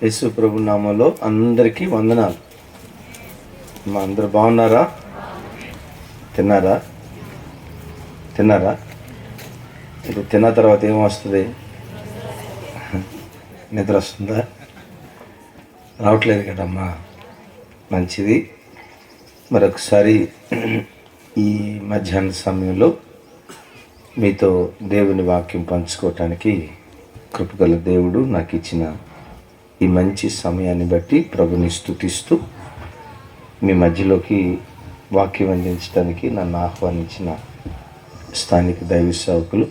యేసు ప్రభు నామంలో అందరికీ వందనాలు. మా అందరూ బాగున్నారా? తిన్నారా? ఇది తిన్న తర్వాత ఏం వస్తుంది? నిద్ర వస్తుందా? రావట్లేదు కదమ్మా, మంచిది. మరొకసారి ఈ మధ్యాహ్న సమయంలో మీతో దేవుని వాక్యం పంచుకోవటానికి కృపగల దేవుడు నాకు ఇచ్చిన ఈ మంచి సమయాన్ని బట్టి ప్రభుని స్తుతిస్తూ మీ మధ్యలోకి వాక్యం అందించడానికి నన్ను ఆహ్వానించిన స్థానిక దైవ సేవకులు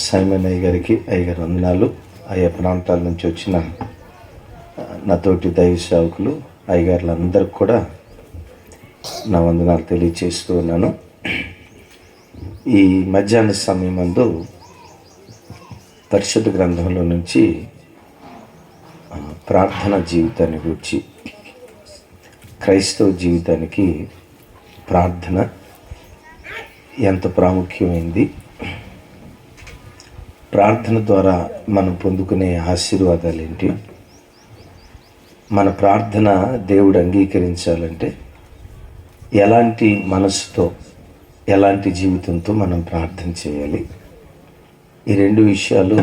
సైమన్ అయ్యగారికి అయ్యగారు వందనాలు. ఆయా ప్రాంతాల నుంచి వచ్చిన నాతోటి దైవ సేవకులు అయ్యగారులందరికీ కూడా నా వందనాలు తెలియచేస్తూ ఉన్నాను. ఈ మధ్యాహ్న సమయమందు పరిశుద్ధ గ్రంథంలో నుంచి ప్రార్థన జీవితాన్ని గురించి, క్రైస్తవ జీవితానికి ప్రార్థన ఎంత ప్రాముఖ్యమైంది, ప్రార్థన ద్వారా మనం పొందుకునే ఆశీర్వాదాలు ఏంటి, మన ప్రార్థన దేవుడు అంగీకరించాలంటే ఎలాంటి మనసుతో, ఎలాంటి జీవితంతో మనం ప్రార్థన చేయాలి, ఈ రెండు విషయాలు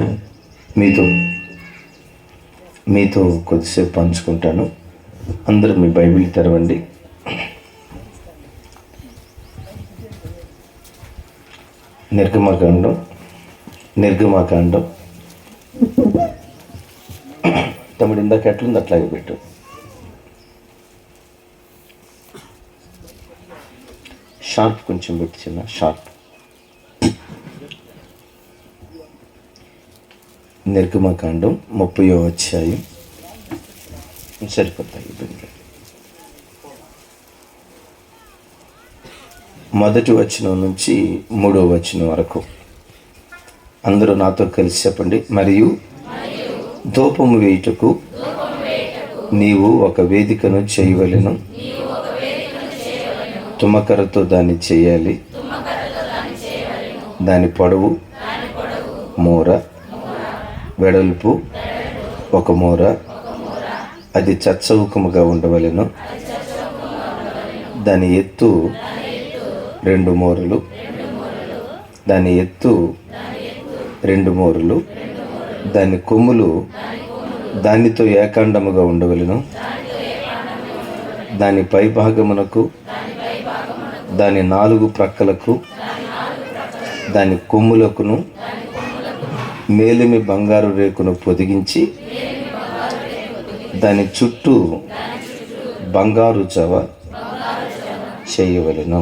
మీతో కొద్దిసేపు పంచుకుంటాను. అందరూ మీ బైబిల్ తెరవండి. నిర్గమకాండం తమ్ముడు ఇందాక ఎట్లుంది అట్లాగే పెట్టు. షార్ప్ కొంచెం పెట్టి, చిన్న షార్ప్. నిర్గమకాండం 30వ అధ్యాయం సరిపోతాయి. మొదటి వచనం నుంచి 3వ వచనం వరకు అందరూ నాతో కలిసి చెప్పండి. మరియు ధూపము వేయుటకు నీవు ఒక వేదికను చేయవలెను, తుమ్మకరతో దాన్ని చేయాలి. దాని పొడవు మూర, వెడల్పు 1 మూర, అది చచ్చౌకముగా ఉండవలెను. దాని ఎత్తు 2 మూరలు, దాని ఎత్తు 2 మూరలు, దాని కొమ్ములు దానితో ఏకాండముగా ఉండవలెను. దాని పై భాగమునకు, దాని 4 ప్రక్కలకు, దాని కొమ్ములకును మేలిమి బంగారు రేకును పొదిగించి దాని చుట్టూ బంగారు జవ చేయవలెను.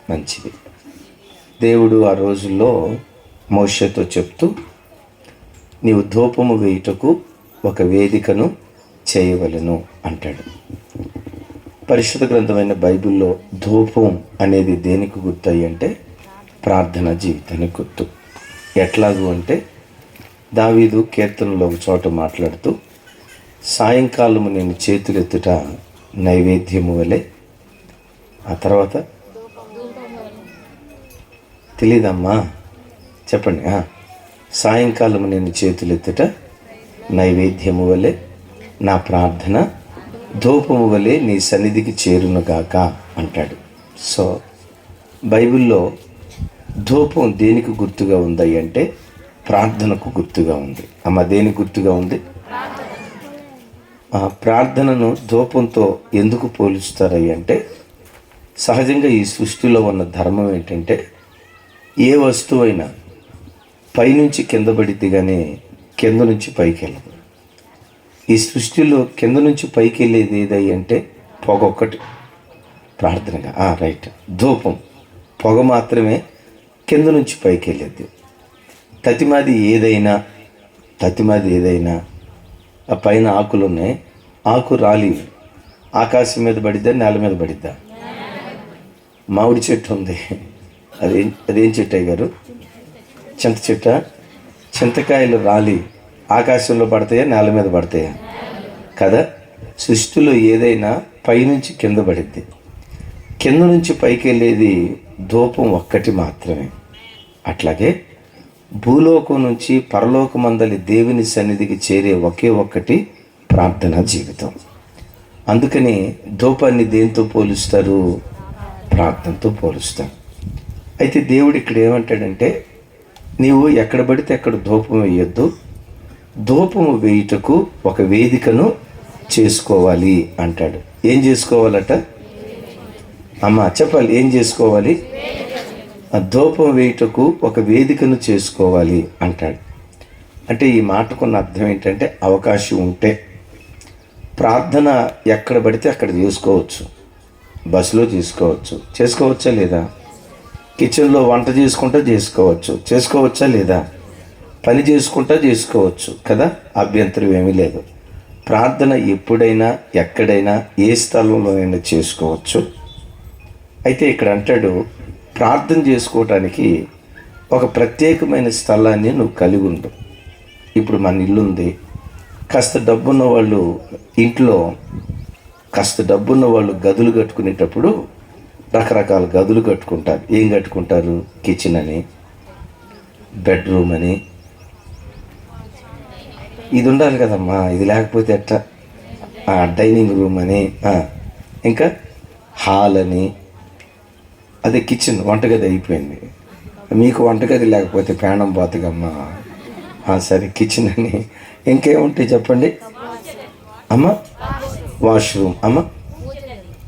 మంచిది. దేవుడు ఆ రోజుల్లో మోషేతో చెప్తూ, నీవు ధూపము వేయుటకు ఒక వేదికను చేయవలెను అంటాడు. పరిశుద్ధ గ్రంథమైన బైబిల్లో ధూపం అనేది దేనికి గుర్తు అంటే ప్రార్థనా జీవితానికి గుర్తు. ఎట్లాగూ అంటే దావీదు కీర్తనలో ఒక చోట మాట్లాడుతూ, సాయంకాలము నేను చేతులెత్తుట నైవేద్యము వలె, ఆ తర్వాత తెలీదమ్మా చెప్పండి. సాయంకాలము నేను చేతులెత్తుట నైవేద్యము వలె, నా ప్రార్థన ధూపము వలె నీ సన్నిధికి చేరునుగాక అంటాడు. సో బైబిల్లో ధూపం దేనికి గుర్తుగా ఉంది అంటే ప్రార్థనకు గుర్తుగా ఉంది. అమ్మ, దేనికి గుర్తుగా ఉంది? ప్రార్థనను ధూపంతో ఎందుకు పోలుస్తారు అంటే సహజంగా ఈ సృష్టిలో ఉన్న ధర్మం ఏంటంటే ఏ వస్తువైనా పైనుంచి కింద పడితే కానీ కింద నుంచి పైకి వెళ్ళదు. ఈ సృష్టిలో కింద నుంచి పైకి వెళ్ళేది ఏదై అంటే పొగ ఒక్కటి ప్రార్థనగా. రైట్, ధూపం పొగ మాత్రమే కింద నుంచి పైకి వెళ్ళేది. తతిమాది ఏదైనా ఆ పైన ఆకులు ఉన్నాయి, ఆకు రాలి ఆకాశం మీద పడిద్దా, నేల మీద పడిద్దా? మామిడి చెట్టు ఉంది, అదేం చెట్టు అయ్యారు? చింత చెట్ట. చింతకాయలు రాలి ఆకాశంలో పడతాయా, నేల మీద పడతాయా? కదా. సృష్టిలో ఏదైనా పైనుంచి కింద పడిద్ది, కింద నుంచి పైకి వెళ్ళేది ధూపం ఒక్కటి మాత్రమే. అట్లాగే భూలోకం నుంచి పరలోకమందలి దేవుని సన్నిధికి చేరే ఒకే ఒక్కటి ప్రార్థనా జీవితం. అందుకని ధూపాన్ని దేంతో పోలుస్తారు? ప్రార్థనతో పోలుస్తారు. అయితే దేవుడు ఇక్కడ ఏమంటాడంటే, నీవు ఎక్కడ పడితే అక్కడ ధూపం వేయొద్దు, ధూపము వేయుటకు ఒక వేదికను చేసుకోవాలి అంటాడు. ఏం చేసుకోవాలట? అమ్మ చెప్పాలి, ఏం చేసుకోవాలి? ఆ ధూపం వేయుటకు ఒక వేదికను చేసుకోవాలి అంటాడు. అంటే ఈ మాటకున్న అర్థం ఏంటంటే, అవకాశం ఉంటే ప్రార్థన ఎక్కడ పడితే అక్కడ చేసుకోవచ్చు. బస్సులో చేసుకోవచ్చా లేదా? కిచెన్లో వంట చేసుకుంటా చేసుకోవచ్చా లేదా? పని చేసుకుంటా చేసుకోవచ్చు కదా, అభ్యంతరం ఏమీ లేదు. ప్రార్థన ఎప్పుడైనా ఎక్కడైనా ఏ స్థలంలోనైనా చేసుకోవచ్చు. అయితే ఇక్కడ అంటాడు, ప్రార్థన చేసుకోవటానికి ఒక ప్రత్యేకమైన స్థలాన్ని నువ్వు కలిగి ఉండు. ఇప్పుడు మన ఇల్లు ఉంది, కాస్త డబ్బున్న వాళ్ళు ఇంట్లో గదులు కట్టుకునేటప్పుడు రకరకాల గదులు కట్టుకుంటారు. ఏం కట్టుకుంటారు? కిచెన్ అని, బెడ్రూమ్ అని, ఇది ఉండాలి కదమ్మా, ఇది లేకపోతే ఎట్లా, డైనింగ్ రూమ్ అని, ఇంకా హాల్ అని. అదే కిచెన్, వంటగది అయిపోయింది. మీకు వంటగది లేకపోతే ప్రాణం పోతుందమ్మా. సరే, కిచెన్ అని. ఇంకేముంటాయి చెప్పండి అమ్మ? వాష్రూమ్ అమ్మ,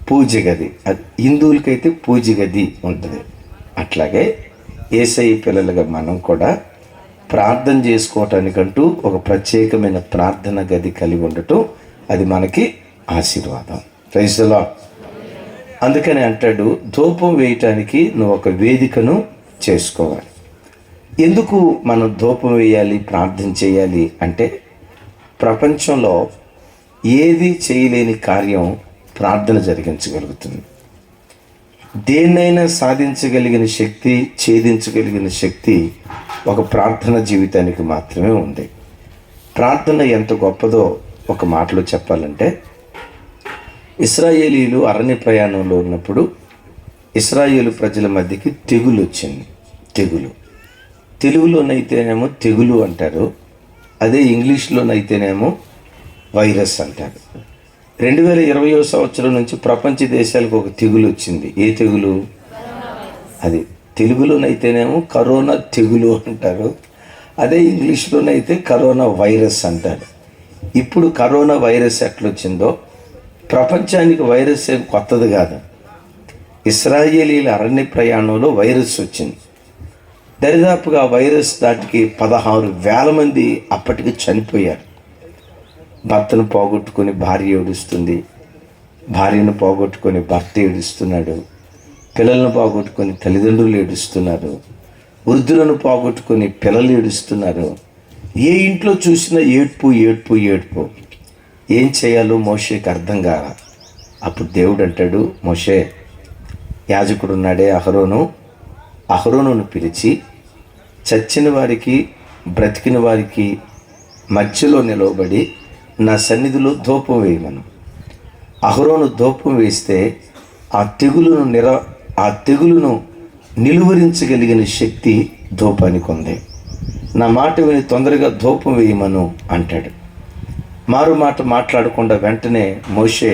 పూజ గది. అది హిందువులకైతే పూజ గది ఉంటుంది. అట్లాగే యేసయ్య పిల్లలుగా మనం కూడా ప్రార్థన చేసుకోవటానికంటూ ఒక ప్రత్యేకమైన ప్రార్థన గది కలిగి ఉండటం, అది మనకి ఆశీర్వాదం. Praise the Lord. అందుకని అంటాడు, ధూపం వేయటానికి నువ్వు ఒక వేదికను చేసుకోవాలి. ఎందుకు మనం ధూపం వేయాలి, ప్రార్థన చేయాలి అంటే, ప్రపంచంలో ఏది చేయలేని కార్యం ప్రార్థన జరిగించగలుగుతుంది. దేన్నైనా సాధించగలిగిన శక్తి, ఛేదించగలిగిన శక్తి ఒక ప్రార్థన జీవితానికి మాత్రమే ఉంది. ప్రార్థన ఎంత గొప్పదో ఒక మాటలో చెప్పాలంటే, ఇశ్రాయేలీలు అరణ్య ప్రయాణంలో ఉన్నప్పుడు ఇశ్రాయేలు ప్రజల మధ్యకి తెగులు వచ్చింది. తెలుగులోనైతేనేమో తెగులు అంటారు, అదే ఇంగ్లీష్లోనైతేనేమో వైరస్ అంటారు. 2020వ సంవత్సరం నుంచి ప్రపంచ దేశాలకు ఒక తెగులు వచ్చింది. ఏ తెగులు? అది తెలుగులోనైతేనేమో కరోనా తెగులు అంటారు, అదే ఇంగ్లీష్లోనైతే కరోనా వైరస్ అంటారు. ఇప్పుడు కరోనా వైరస్ ఎట్లొచ్చిందో, ప్రపంచానికి వైరస్ ఏం కొత్తది కాదు. ఇశ్రాయేలీల అరణ్య ప్రయాణంలో వైరస్ వచ్చింది. దరిదాపుగా వైరస్ దాటికి 16,000 మంది అప్పటికి చనిపోయారు. భర్తను పోగొట్టుకొని భార్య ఏడుస్తుంది, భార్యను పోగొట్టుకొని భర్త ఏడుస్తున్నాడు, పిల్లలను పోగొట్టుకొని తల్లిదండ్రులు ఏడుస్తున్నారు, వృద్ధులను పోగొట్టుకొని పిల్లలు ఏడుస్తున్నారు. ఏ ఇంట్లో చూసినా ఏడ్పు. ఏం చేయాలో మోషేకి అర్థం కాల. అప్పుడు దేవుడు అంటాడు, మోషే, యాజకుడు ఉన్నాడే అహరోనును పిలిచి చచ్చిన వారికి బ్రతికిన వారికి మధ్యలో నిలవబడి నా సన్నిధిలో ధూపం వేయమను. అహరోను ధూపం వేస్తే ఆ తెగులును నిలువరించగలిగిన శక్తి ధూపానికి ఉంది. నా మాట విని తొందరగా ధూపం వేయమను అంటాడు. మారు మాట మాట్లాడకుండా వెంటనే మోషే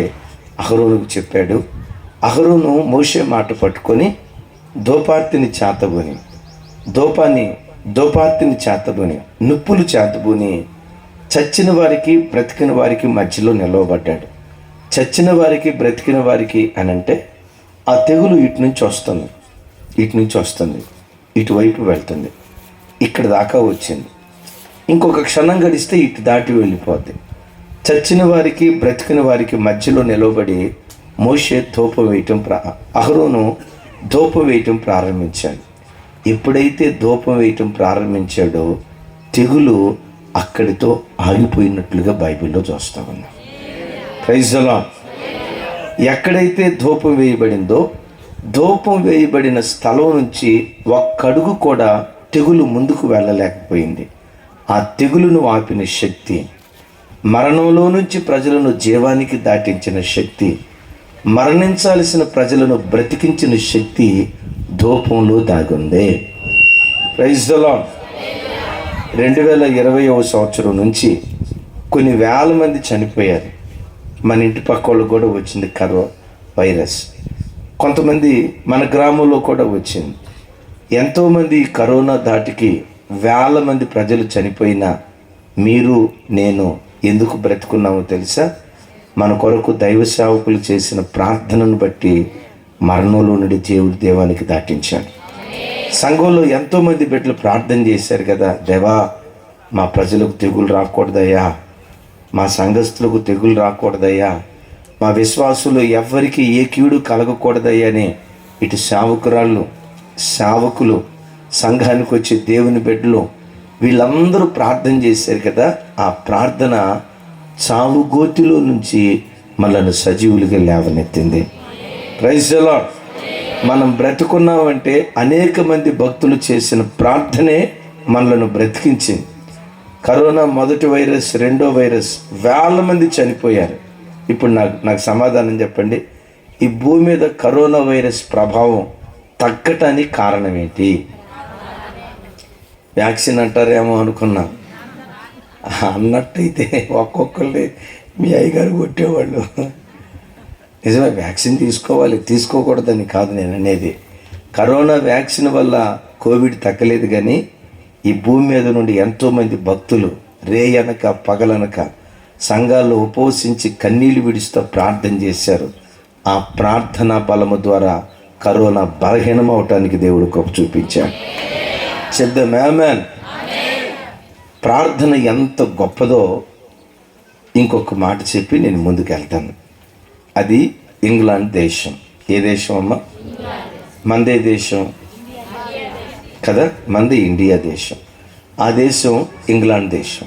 అహరోనుకు చెప్పాడు. అహరోను మోషే మాట పట్టుకొని ధూపార్తిని చేతబుని నిప్పులు చేతబుని చచ్చిన వారికి బ్రతికిన వారికి మధ్యలో నిలవబడ్డాడు. చచ్చిన వారికి బ్రతికిన వారికి అని అంటే, ఆ తెగులు ఇటు నుంచి వస్తుంది, ఇటువైపు వెళ్తుంది, ఇక్కడ దాకా వచ్చింది, ఇంకొక క్షణం గడిస్తే ఇటు దాటి వెళ్ళిపోద్ది. చచ్చిన వారికి బ్రతికిన వారికి మధ్యలో నిలవబడి మోషే అహరోను ధూపం వేయటం ప్రారంభించాడు. ఎప్పుడైతే ధూపం వేయటం ప్రారంభించాడో తెగులు అక్కడితో ఆగిపోయినట్లుగా బైబిల్లో చూస్తా ఉన్నాం. Praise the Lord. ఎక్కడైతే ధూపం వేయబడిందో, ధూపం వేయబడిన స్థలం నుంచి ఒక్కడుగు కూడా తెగులు ముందుకు వెళ్ళలేకపోయింది. ఆ తెగులును ఆపిన శక్తి, మరణంలో నుంచి ప్రజలను జీవానికి దాటించిన శక్తి, మరణించాల్సిన ప్రజలను బ్రతికించిన శక్తి ధూపంలో దాగుంది. Praise the lord. 2020వ సంవత్సరం నుంచి కొన్ని వేల మంది చనిపోయారు. మన ఇంటి పక్క వాళ్ళు కూడా వచ్చింది వైరస్. కొంతమంది మన గ్రామంలో కూడా వచ్చింది. ఎంతోమంది కరోనా ధాటికి వేల మంది ప్రజలు చనిపోయినా మీరు నేను ఎందుకు బ్రతుకున్నామో తెలుసా? మన కొరకు దైవ సేవకులు చేసిన ప్రార్థనను బట్టి మరణంలో నుండి దేవుడి దేవానికి దాటించాడు. సంఘంలో ఎంతోమంది బిడ్డలు ప్రార్థన చేశారు కదా, దేవా మా ప్రజలకు తెగులు రాకూడదయ్యా, మా సంఘస్థులకు తెగులు రాకూడదయ్యా, మా విశ్వాసులు ఎవ్వరికి ఏ కీడు కలగకూడదయ్యా అని ఇటు సేవకులు సంఘానికి వచ్చే దేవుని బిడ్డలు వీళ్ళందరూ ప్రార్థన చేశారు కదా. ఆ ప్రార్థన చావు గోతిలో నుంచి మనల్ని సజీవులుగా లేవనెత్తింది. Praise the lord. మనం బ్రతుకున్నామంటే అనేక మంది భక్తులు చేసిన ప్రార్థనే మనలను బ్రతికించింది. కరోనా మొదటి వైరస్, రెండో వైరస్ వేల మంది చనిపోయారు. ఇప్పుడు నాకు సమాధానం చెప్పండి, ఈ భూమి మీద కరోనా వైరస్ ప్రభావం తగ్గటానికి కారణం ఏంటి? వ్యాక్సిన్ అంటారేమో అనుకున్నా. అన్నట్టయితే ఒక్కొక్కరిని మీ అయ్యగారు కొట్టేవాళ్ళు. నిజమే, వ్యాక్సిన్ తీసుకోకూడదని కాదు నేను అనేది. కరోనా వ్యాక్సిన్ వల్ల కోవిడ్ తగ్గలేదు, కానీ ఈ భూమి మీద నుండి ఎంతోమంది భక్తులు రేయనక పగలనక సంఘాల్లో ఉపవసించి కన్నీళ్లు విడుస్తూ ప్రార్థన చేశారు. ఆ ప్రార్థనా బలము ద్వారా కరోనా బలహీనం అవటానికి దేవుడు కృప చూపించాడు. చెప్దాం ఆమేన్. ప్రార్థన ఎంత గొప్పదో ఇంకొక మాట చెప్పి నేను ముందుకు వెళ్తాను. అది ఇంగ్లాండ్ దేశం. ఏ దేశం అమ్మా? మందే దేశం కదా, మంది ఇండియా దేశం. ఆ దేశం ఇంగ్లాండ్ దేశం.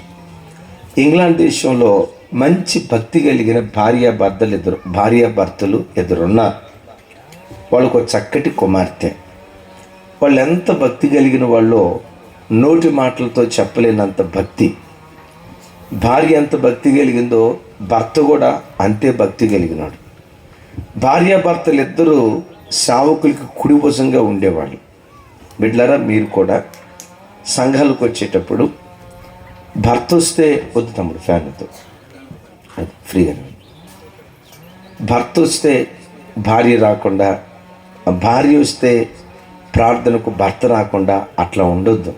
ఇంగ్లాండ్ దేశంలో మంచి భక్తి కలిగిన భార్యాభర్తలు ఎదురున్నారు. వాళ్ళకు ఒక చక్కటి కుమార్తె. వాళ్ళు ఎంత భక్తి కలిగిన వాళ్ళు నోటి మాటలతో చెప్పలేనంత భక్తి. భార్య ఎంత భక్తి కలిగిందో భర్త కూడా అంతే భక్తి కలిగినాడు. భార్యాభర్తలు ఇద్దరూ సేవకులకి కుడివశంగా ఉండేవాళ్ళు. బిడ్డలారా, మీరు కూడా సంఘాలకు వచ్చేటప్పుడు భర్త వస్తే వద్దు తమ్ముడు ఫ్యాన్తో అది ఫ్రీగా, భర్త వస్తే భార్య రాకుండా, భార్య వస్తే ప్రార్థనకు భర్త రాకుండా అట్లా ఉండొద్దు.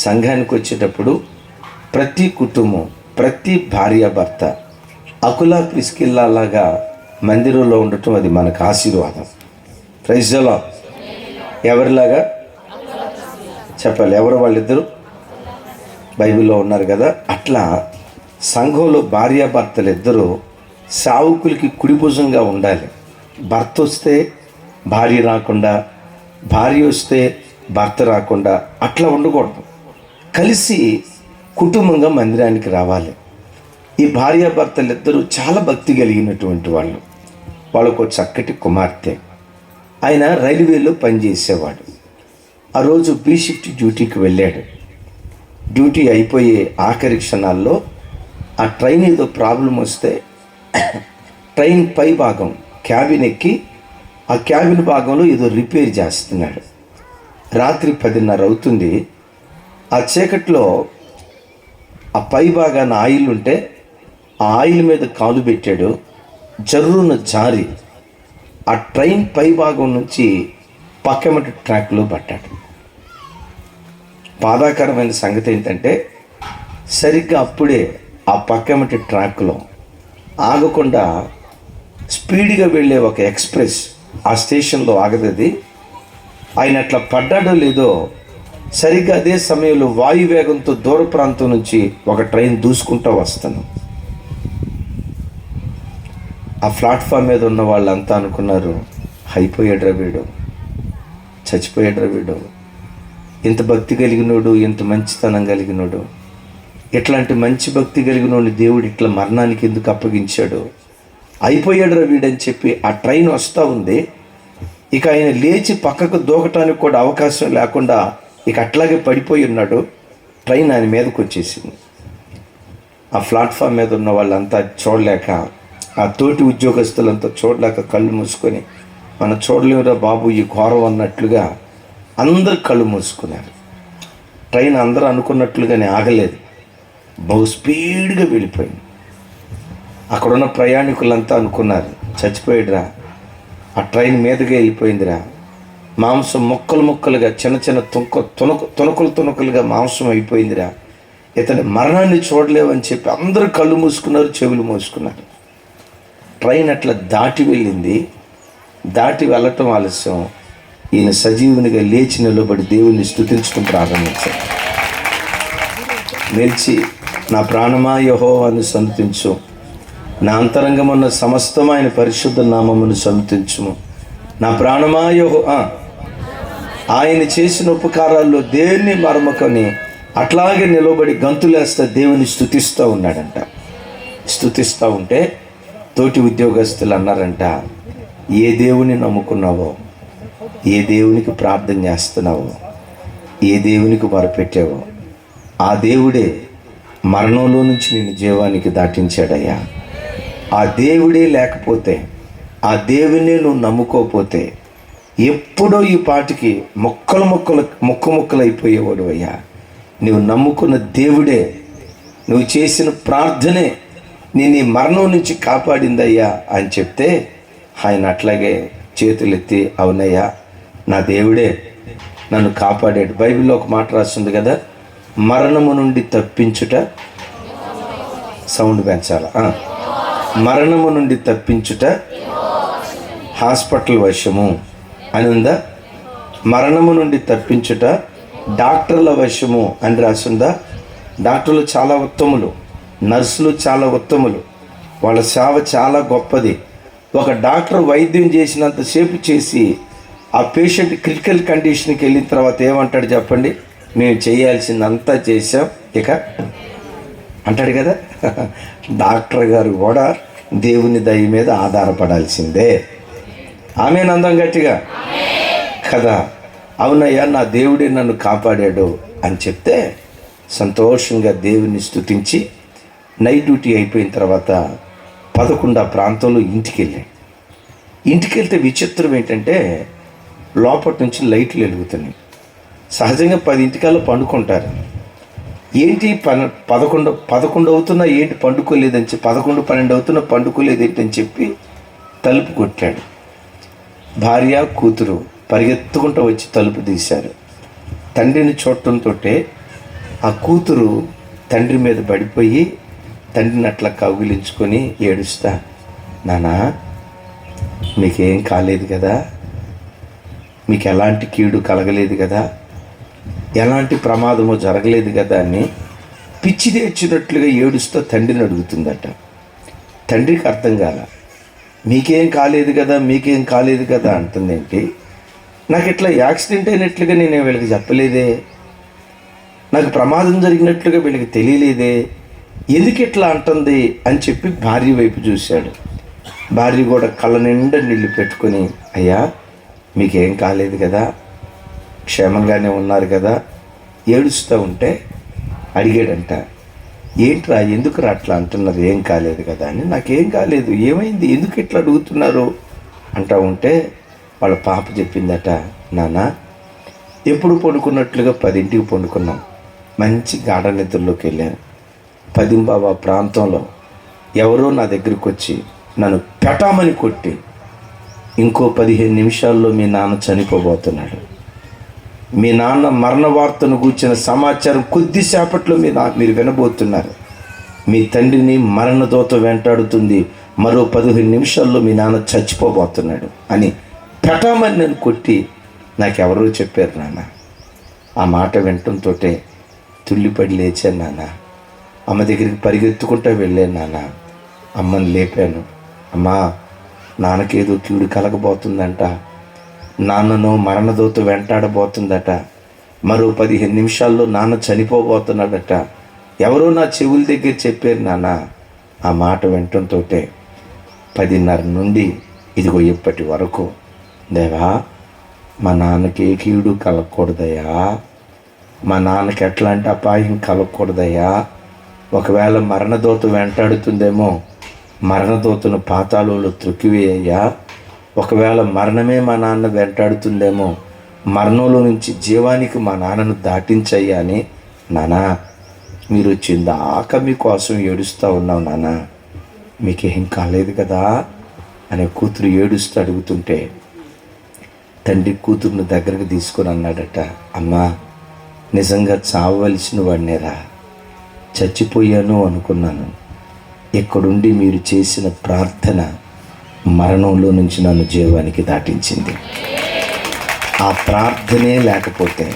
సంఘానికి వచ్చేటప్పుడు ప్రతి కుటుంబం, ప్రతి భార్యాభర్త అకులా ప్రిస్కిల్లాగా మందిరంలో ఉండటం అది మనకు ఆశీర్వాదం. Praise the lord. ఎవరిలాగా చెప్పాలి? ఎవరు వాళ్ళిద్దరు? బైబిల్లో ఉన్నారు కదా. అట్లా సంఘంలో భార్యాభర్తలు ఇద్దరు సేవకులకి కుడిభుజంగా ఉండాలి. భర్త వస్తే భార్య రాకుండా, భార్య వస్తే భర్త రాకుండా అట్లా ఉండకూడదు. కలిసి కుటుంబంగా మందిరానికి రావాలి. ఈ భార్యాభర్తలు ఇద్దరు చాలా భక్తి కలిగినటువంటి వాళ్ళు. వాళ్ళకు చక్కటి కుమార్తె. ఆయన రైల్వేలో పనిచేసేవాడు. ఆ రోజు బి షిఫ్ట్ డ్యూటీకి వెళ్ళాడు. డ్యూటీ అయిపోయే ఆఖరి క్షణాల్లో ఆ ట్రైన్ ఏదో ప్రాబ్లం వస్తే ట్రైన్ పై భాగం క్యాబిన్ ఎక్కి ఆ క్యాబిన్ భాగంలో ఏదో రిపేర్ చేస్తున్నాడు. రాత్రి 10:30 అవుతుంది. ఆ చీకట్లో ఆ పై భాగాన ఆయిల్ ఉంటే ఆ ఆయిల్ మీద కాలు పెట్టాడు. జర్రున జారి ఆ ట్రైన్ పై భాగం నుంచి పక్కమటి ట్రాక్లో పట్టాడు. బాధాకరమైన సంగతి ఏంటంటే సరిగ్గా అప్పుడే ఆ పక్కమటి ట్రాక్లో ఆగకుండా స్పీడ్గా వెళ్ళే ఒక ఎక్స్ప్రెస్ ఆ స్టేషన్లో ఆగదది. ఆయన అట్లా పడ్డాడో లేదో, సరిగ్గా అదే సమయంలో వాయువేగంతో దూర ప్రాంతం నుంచి ఒక ట్రైన్ దూసుకుంటూ వస్తాను. ఆ ప్లాట్ఫామ్ మీద ఉన్న వాళ్ళంతా అనుకున్నారు, అయిపోయాడ్రా వీడు, చచ్చిపోయాడ్రా వీడు, ఇంత భక్తి కలిగినోడు, ఇంత మంచితనం కలిగినోడు, ఇట్లాంటి మంచి భక్తి కలిగినోడిని దేవుడు ఇట్లా మరణానికి ఎందుకు అప్పగించాడు, అయిపోయాడ్రా వీడని చెప్పి ఆ ట్రైన్ వస్తూ ఉంది. ఇక ఆయన లేచి పక్కకు దూకటానికి కూడా అవకాశం లేకుండా ఇక అట్లాగే పడిపోయి ఉన్నాడు. ట్రైన్ ఆయన మీదకి వచ్చేసింది. ఆ ప్లాట్ఫామ్ మీద ఉన్న వాళ్ళంతా చూడలేక, ఆ తోటి ఉద్యోగస్తులంతా చూడలేక కళ్ళు మూసుకొని, మనం చూడలేమురా బాబు ఈ ఘోరం అన్నట్లుగా అందరు కళ్ళు మూసుకున్నారు. ట్రైన్ అందరూ అనుకున్నట్లుగానే ఆగలేదు, బహు స్పీడ్గా వెళ్ళిపోయింది. అక్కడున్న ప్రయాణికులంతా అనుకున్నారు, చచ్చిపోయాడురా, ఆ ట్రైన్ మీదగా వెళ్ళిపోయిందిరా, మాంసం ముక్కలు ముక్కలుగా చిన్న చిన్న తునకలుగా మాంసం అయిపోయిందిరా, ఇతని మరణాన్ని చూడలేవని చెప్పి అందరూ కళ్ళు మూసుకున్నారు, చెవులు మూసుకున్నారు. ట్రైన్ అట్లా దాటి వెళ్ళింది. దాటి వెళ్ళటం ఆలస్యం. ఈయన సజీవునిగా లేచి నిలబడి దేవుణ్ణి స్తుతించడం ప్రారంభించాడు. నిలిచి, నా ప్రాణమా యెహోవాను సన్నుతించు, నా అంతరంగమున్న సమస్తం ఆయన పరిశుద్ధ నామమును సన్నుతించుము. నా ప్రాణమా ఆయన చేసిన ఉపకారాల్లో దేన్ని మరమకొని అట్లాగే నిలబడి గంతులేస్తా దేవుని స్తుతిస్తూ ఉన్నాడంట. స్తుతిస్తూ ఉంటే తోటి ఉద్యోగస్తులు అన్నారంట, ఏ దేవుని నమ్ముకున్నావో, ఏ దేవునికి ప్రార్థన చేస్తున్నావో, ఏ దేవునికి మొరపెట్టావో ఆ దేవుడే మరణంలో నుంచి నిన్ను జీవానికి దాటించాడయ్యా. ఆ దేవుడే లేకపోతే, ఆ దేవుణ్ణి నువ్వు నమ్ముకోకపోతే ఎప్పుడో ఈ పాటికి ముక్కలు అయిపోయేవాడు అయ్యా. నువ్వు నమ్ముకున్న దేవుడే, నువ్వు చేసిన ప్రార్థనే నేను ఈ మరణం నుంచి కాపాడిందయ్యా అని చెప్తే ఆయన అట్లాగే చేతులెత్తి, అవునయ్యా నా దేవుడే నన్ను కాపాడాడు. బైబిల్లో ఒక మాట రాస్తుంది కదా, మరణము నుండి తప్పించుట, సౌండ్ పెంచాల, మరణము నుండి తప్పించుట హాస్పిటల్ వశము అని ఉందా? మరణము నుండి తప్పించుట డాక్టర్ల వశము అని రాసిందా? డాక్టర్లు చాలా ఉత్తములు, నర్సులు చాలా ఉత్తములు, వాళ్ళ సేవ చాలా గొప్పది. ఒక డాక్టర్ వైద్యం చేసినంతసేపు చేసి ఆ పేషెంట్ క్రిటికల్ కండిషన్కి వెళ్ళిన తర్వాత ఏమంటాడు చెప్పండి? మేము చేయాల్సిందంతా చేసాం ఇక అంటాడు కదా. డాక్టర్ గారు కూడా దేవుని దయ మీద ఆధారపడాల్సిందే. ఆమేనందాం గట్టిగా కదా. అవునయ్యా నా దేవుడే నన్ను కాపాడాడు అని చెప్తే సంతోషంగా దేవుని స్తుతించి నైట్ డ్యూటీ అయిపోయిన తర్వాత 11 ఆ ప్రాంతంలో ఇంటికి వెళ్తే విచిత్రం ఏంటంటే లోపటి నుంచి లైట్లు వెలుగుతున్నాయి. సహజంగా 10 పండుకుంటారు. ఏంటి 11 అవుతున్నా ఏంటి పండుకోలేదని చెప్పి, 11, 12 అవుతున్నా పండుకోలేదు ఏంటని చెప్పి తలుపు కొట్టాడు. భార్య కూతురు పరిగెత్తుకుంటూ వచ్చి తలుపు తీశారు. తండ్రిని చూడటంతో ఆ కూతురు తండ్రి మీద పడిపోయి తండ్రిని అట్లా కౌగిలించుకొని ఏడుస్తా, నానా మీకేం కాలేదు కదా, మీకు ఎలాంటి కీడు కలగలేదు కదా, ఎలాంటి ప్రమాదము జరగలేదు కదా అని పిచ్చి తెచ్చినట్లుగా ఏడుస్తూ తండ్రిని అడుగుతుందట. తండ్రికి అర్థం కాల, మీకేం కాలేదు కదా అంటుందేంటి, నాకు ఇట్లా యాక్సిడెంట్ అయినట్లుగా నేను వీళ్ళకి చెప్పలేదే, నాకు ప్రమాదం జరిగినట్లుగా వీళ్ళకి తెలియలేదే, ఎందుకు ఇట్లా అంటుంది అని చెప్పి భార్య వైపు చూశాడు. భార్య కూడా కళ్ళ నిండా నీళ్ళు పెట్టుకొని, అయ్యా మీకేం కాలేదు కదా, క్షేమంగానే ఉన్నారు కదా, ఏడుస్తూ ఉంటే అడిగాడంట, ఏంట్రా ఎందుకురా అట్లా అంటున్నారు, ఏం కాలేదు కదా అని. నాకేం కాలేదు, ఏమైంది, ఎందుకు ఇట్లా అడుగుతున్నారు అంటూ ఉంటే వాళ్ళ పాప చెప్పిందట, నాన్న ఎప్పుడు పండుకున్నట్లుగా 10ంటికి పండుకున్నాం, మంచి గాఢ నిద్రలోకి వెళ్ళాను. 10 ప్రాంతంలో ఎవరో నా దగ్గరికి వచ్చి నన్ను పెటామని కొట్టి ఇంకో 15 నిమిషాల్లో మీ నాన్న చనిపోబోతున్నాడు, మీ నాన్న మరణ వార్తను గూర్చిన సమాచారం కొద్దిసేపట్లో మీరు వినబోతున్నారు, మీ తండ్రిని మరణదోత వెంటాడుతుంది, మరో 15 నిమిషాల్లో మీ నాన్న చచ్చిపోబోతున్నాడు అని పెటామని నన్ను కొట్టి నాకెవరో చెప్పారు నాన్న. ఆ మాట వినటంతో తుల్లిపడి లేచాను నాన్న. అమ్మ దగ్గరికి పరిగెత్తుకుంటూ వెళ్ళాను నాన్న. అమ్మని లేపాను, అమ్మా నాన్నకేదో కీడు కలగబోతుందంట, నాన్నను మరణదోత వెంటాడబోతుందట, మరో 15 నిమిషాల్లో నాన్న చనిపోబోతున్నాడట, ఎవరో నా చెవుల దగ్గర చెప్పారు నాన్న. ఆ మాట వినటంతో 10:30 నుండి ఇదిగో ఇప్పటి వరకు, దేవా మా నాన్నకి ఏ కీడు కలగకూడదయ్యా, మా నాన్నకి ఎట్లాంటి అపాయం కలగకూడదయ్యా, ఒకవేళ మరణదోత వెంటాడుతుందేమో మరణదోతను పాతాళంలో త్రొక్కివేయ్యా, ఒకవేళ మరణమే మా నాన్న వెంటాడుతుందేమో మరణంలో నుంచి జీవానికి మా నాన్నను దాటించయ్యా అని నానా మీరు వచ్చిందాక మీకోసం ఏడుస్తూ ఉన్నాం నాన్న, మీకేం కాలేదు కదా అనే కూతురు ఏడుస్తూ అడుగుతుంటే తండ్రి కూతురుని దగ్గరకు తీసుకొని అన్నాడట, అమ్మా నిజంగా చావవలసిన వాడినేరా, చచ్చిపోయాను అనుకున్నాను. ఇక్కడుండి మీరు చేసిన ప్రార్థన మరణంలో నుంచి నన్ను జీవానికి దాటించింది. ఆ ప్రార్థనే లేకపోతే,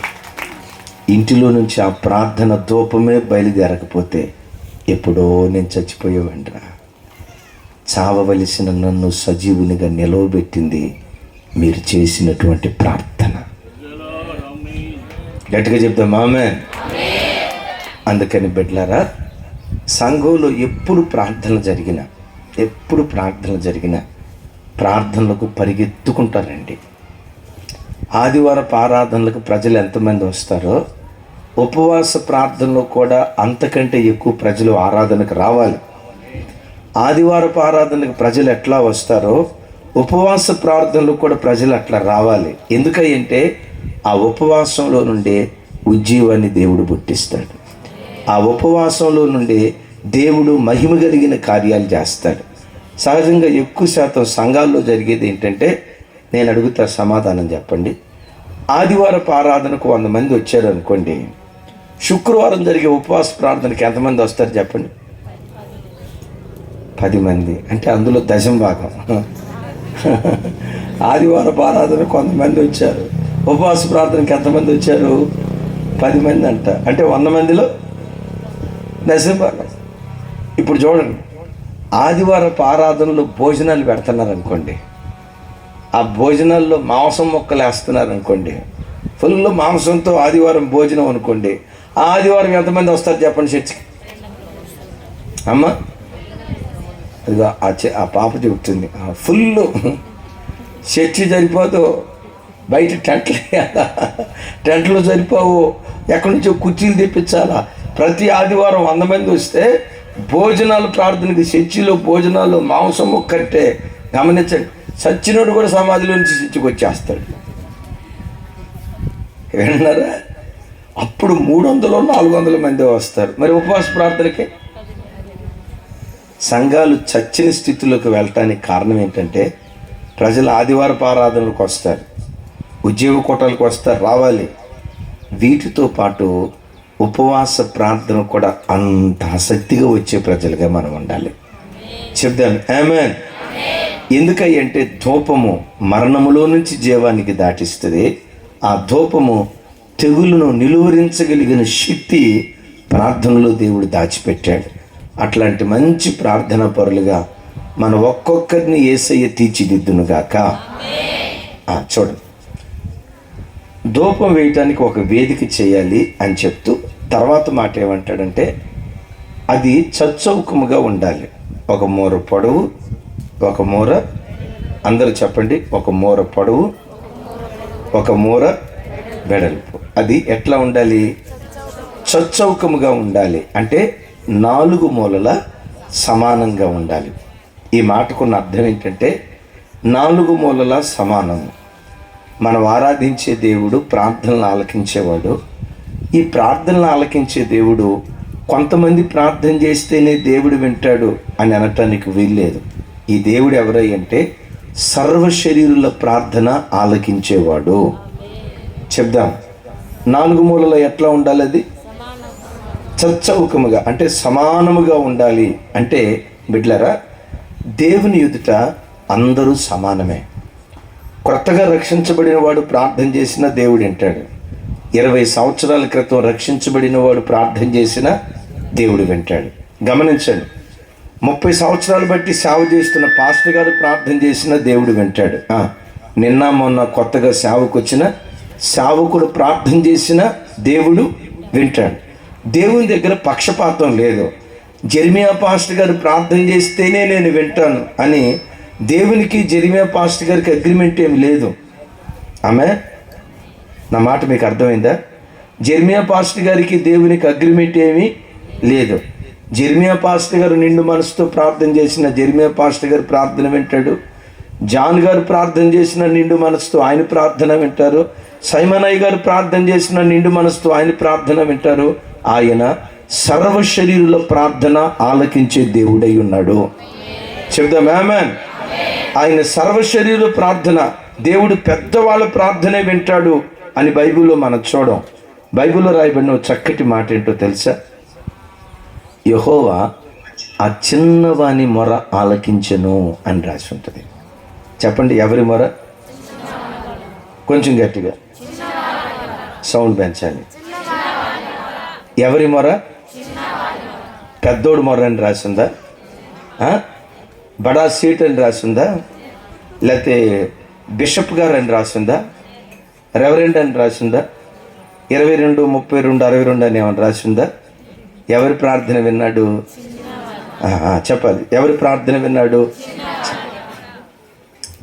ఇంటిలో నుంచి ఆ ప్రార్థన ధూపమే బయలుదేరకపోతే ఎప్పుడో నేను చచ్చిపోయేవాడిరా. చావవలసిన నన్ను సజీవునిగా నిలవబెట్టింది మీరు చేసినటువంటి ప్రార్థన. గట్టిగా చెప్తాం ఆమేన్. అందుకని బిడ్డలారా, సంఘంలో ఎప్పుడు ప్రార్థన జరిగినా ప్రార్థనలకు పరిగెత్తుకుంటారండి. ఆదివారపు ఆరాధనలకు ప్రజలు ఎంతమంది వస్తారో, ఉపవాస ప్రార్థనలో కూడా అంతకంటే ఎక్కువ ప్రజలు ఆరాధనకు రావాలి. ఆదివారపు ఆరాధనకు ప్రజలు ఎట్లా వస్తారో, ఉపవాస ప్రార్థనలు కూడా ప్రజలు అట్లా రావాలి. ఎందుకంటే ఆ ఉపవాసంలో నుండే ఉజ్జీవాన్ని దేవుడు పుట్టిస్తాడు. ఆ ఉపవాసంలో నుండి దేవుడు మహిమ కలిగిన కార్యాలు చేస్తాడు. సహజంగా ఎక్కువ శాతం సంఘాల్లో జరిగేది ఏంటంటే, నేను అడుగుతా సమాధానం చెప్పండి. ఆదివారపు ఆరాధనకు 100 మంది వచ్చారు అనుకోండి, శుక్రవారం జరిగే ఉపవాస ప్రార్థనకి ఎంతమంది వస్తారు చెప్పండి? 10 మంది. అంటే అందులో దశం భాగం. ఆదివారపు ఆరాధనకు 100 మంది వచ్చారు, ఉపవాస ప్రార్థనకి ఎంతమంది వచ్చారు? 10 మంది అంట. అంటే 100 మందిలో దశం భాగం. ఇప్పుడు చూడండి, ఆదివారపు ఆరాధనలో భోజనాలు పెడుతున్నారు అనుకోండి, ఆ భోజనాల్లో మాంసం మొక్కలు వేస్తున్నారు అనుకోండి, ఫుల్ మాంసంతో ఆదివారం భోజనం అనుకోండి, ఆ ఆదివారం ఎంతమంది వస్తారు చెప్పండి చర్చికి? అమ్మ అది ఆ పాప చెబుతుంది, ఫుల్ చర్చి సరిపోదు, బయట టెంట్లు సరిపోవు, ఎక్కడి నుంచో కుర్చీలు తెప్పించాలా. ప్రతి ఆదివారం 100 మంది వస్తే భోజనాలు ప్రార్థనకి, చర్చిలో భోజనాలు మాంసం ఒక్కటే. గమనించండి, సచ్చినోడు కూడా సమాధిలో నుంచి చర్చికి వచ్చేస్తాడు. విన్నారా? అప్పుడు 300-400 మంది వస్తారు. మరి ఉపవాస ప్రార్థనకి సంఘాలు చచ్చిన స్థితిలోకి వెళ్ళటానికి కారణం ఏంటంటే, ప్రజలు ఆదివారపు ఆరాధనలకు వస్తారు, ఉద్యోగ కోటాలకు వస్తారు, రావాలి. వీటితో పాటు ఉపవాస ప్రార్థన కూడా అంత ఆసక్తిగా వచ్చే ప్రజలుగా మనం ఉండాలి. చెప్దాం ఆమేన్. ఎందుకంటే ధూపము మరణములో నుంచి జీవానికి దాటిస్తుంది. ఆ ధూపము తెగులును నిలువరించగలిగిన శక్తి ప్రార్థనలో దేవుడు దాచిపెట్టాడు. అట్లాంటి మంచి ప్రార్థనా పరులుగా మన ఒక్కొక్కరిని యేసయ్య తీర్చిదిద్దునుగాక. చూడండి, ధూపం వేయటానికి ఒక వేదిక చేయాలి అని చెప్తూ తర్వాత మాట ఏమంటాడంటే, అది చచ్చౌకముగా ఉండాలి. ఒక మూర పొడవు, ఒక మూర, అందరూ చెప్పండి, ఒక మూర పొడవు, ఒక మూర వెడల్పు. అది ఎట్లా ఉండాలి? చచ్చౌకముగా ఉండాలి. అంటే 4 మూలల సమానంగా ఉండాలి. ఈ మాటకున్న అర్థం ఏంటంటే, 4 మూలల సమానము. మనం ఆరాధించే దేవుడు ప్రార్థనలు ఆలకించేవాడు. ఈ ప్రార్థనలు ఆలకించే దేవుడు కొంతమంది ప్రార్థన చేస్తేనే దేవుడు వింటాడు అని అనటానికి వీల్లేదు. ఈ దేవుడు ఎవరై అంటే సర్వ శరీరుల ప్రార్థన ఆలకించేవాడు. చెప్దాం, 4 మూలల ఎట్లా ఉండాలి? అది చచ్చౌకముగా, అంటే సమానముగా ఉండాలి. అంటే బిడ్డలారా, దేవుని ఎదుట అందరూ సమానమే. కొత్తగా రక్షించబడిన వాడు ప్రార్థన చేసిన దేవుడు వింటాడు. 20 సంవత్సరాల క్రితం రక్షించబడిన వాడు ప్రార్థన చేసిన దేవుడు వింటాడు. గమనించండి, 30 సంవత్సరాలు బట్టి సేవ చేస్తున్న పాస్టర్ గారు ప్రార్థన చేసిన దేవుడు వింటాడు. నిన్న మొన్న కొత్తగా సేవకు వచ్చిన సేవకుడు ప్రార్థన చేసిన దేవుడు వింటాడు. దేవుని దగ్గర పక్షపాతం లేదు. జెర్మియా పాస్టర్ గారు ప్రార్థన చేస్తేనే నేను వింటాను అని దేవునికి జెర్మియా పాస్టర్ గారికి అగ్రిమెంట్ ఏమి లేదు. ఆమె నా మాట మీకు అర్థమైందా? జెర్మియా పాస్టర్ గారికి దేవునికి అగ్రిమెంట్ ఏమీ లేదు. జెర్మియా పాస్టర్ గారు నిండు మనసుతో ప్రార్థన చేసిన జెర్మియా పాస్టర్ గారు ప్రార్థన వింటాడు. జాన్ గారు ప్రార్థన చేసిన నిండు మనసుతో ఆయన ప్రార్థన వింటారు. సైమన్ అయ్య గారు ప్రార్థన చేసిన నిండు మనసుతో ఆయన ప్రార్థన వింటారు. ఆయన సర్వశరీరుల ప్రార్థన ఆలకించే దేవుడై ఉన్నాడు. చెప్దాం ఆమేన్. ఆయన సర్వశరీరుల ప్రార్థన, దేవుడు పెద్దవాళ్ళ ప్రార్థనే వింటాడు అని బైబిల్లో మనం చూడం. బైబిల్లో రాయబడిన చక్కటి మాట ఏంటో తెలుసా? యెహోవా ఆ చిన్నవాని మొర ఆలకించెను అని రాసి ఉంటుంది. చెప్పండి, ఎవరి మొర? కొంచెం గట్టిగా సౌండ్ పెంచాలి. ఎవరి మొర? పెద్దోడు మొర అని రాసిందా? బడా సీట్ అని రాసిందా? లేకపోతే బిషప్ గారు అని రాసిందా? రెవరెండ్ అని రాసిందా? 22, 32, 62 అని ఏమని రాసిందా? ఎవరి ప్రార్థన విన్నాడు? చెప్పాలి, ఎవరి ప్రార్థన విన్నాడు?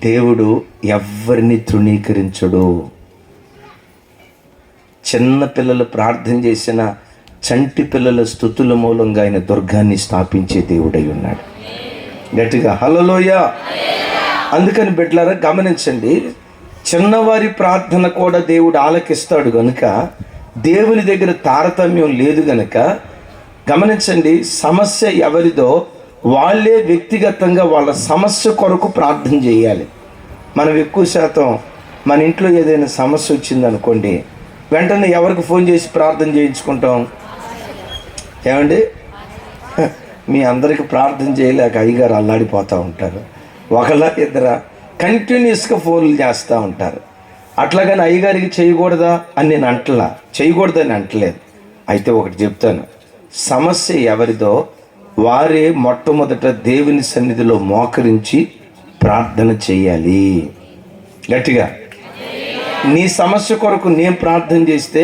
దేవుడు ఎవరిని తృణీకరించడు. చిన్న పిల్లలు ప్రార్థన చేసిన చంటి పిల్లల స్తుతుల మూలంగా ఆయన దుర్గాన్ని స్థాపించే దేవుడై ఉన్నాడు. గట్టిగా హల్లెలూయా. అందుకని బిడ్డలారా గమనించండి, చిన్నవారి ప్రార్థన కూడా దేవుడు ఆలకిస్తాడు గనుక, దేవుని దగ్గర తారతమ్యం లేదు గనుక గమనించండి, సమస్య ఎవరిదో వాళ్ళే వ్యక్తిగతంగా వాళ్ళ సమస్య కొరకు ప్రార్థన చేయాలి. మనం ఎక్కువ శాతం మన ఇంట్లో ఏదైనా సమస్య వచ్చిందనుకోండి, వెంటనే ఎవరికి ఫోన్ చేసి ప్రార్థన చేయించుకుంటాం? ఏమండి, మీ అందరికి ప్రార్థన చేయలేక అయ్యగారు అల్లాడిపోతూ ఉంటారు. ఒకళ్ళ ఇద్దర కంటిన్యూస్గా ఫోన్లు చేస్తూ ఉంటారు. అట్లాగని అయ్యగారికి చేయకూడదా అని నేను అంటలా, చేయకూడదని అంటలేదు. అయితే ఒకటి చెప్తాను, సమస్య ఎవరిదో వారే మొట్టమొదట దేవుని సన్నిధిలో మోకరించి ప్రార్థన చేయాలి. గట్టిగా నీ సమస్య కొరకు నేను ప్రార్థన చేస్తే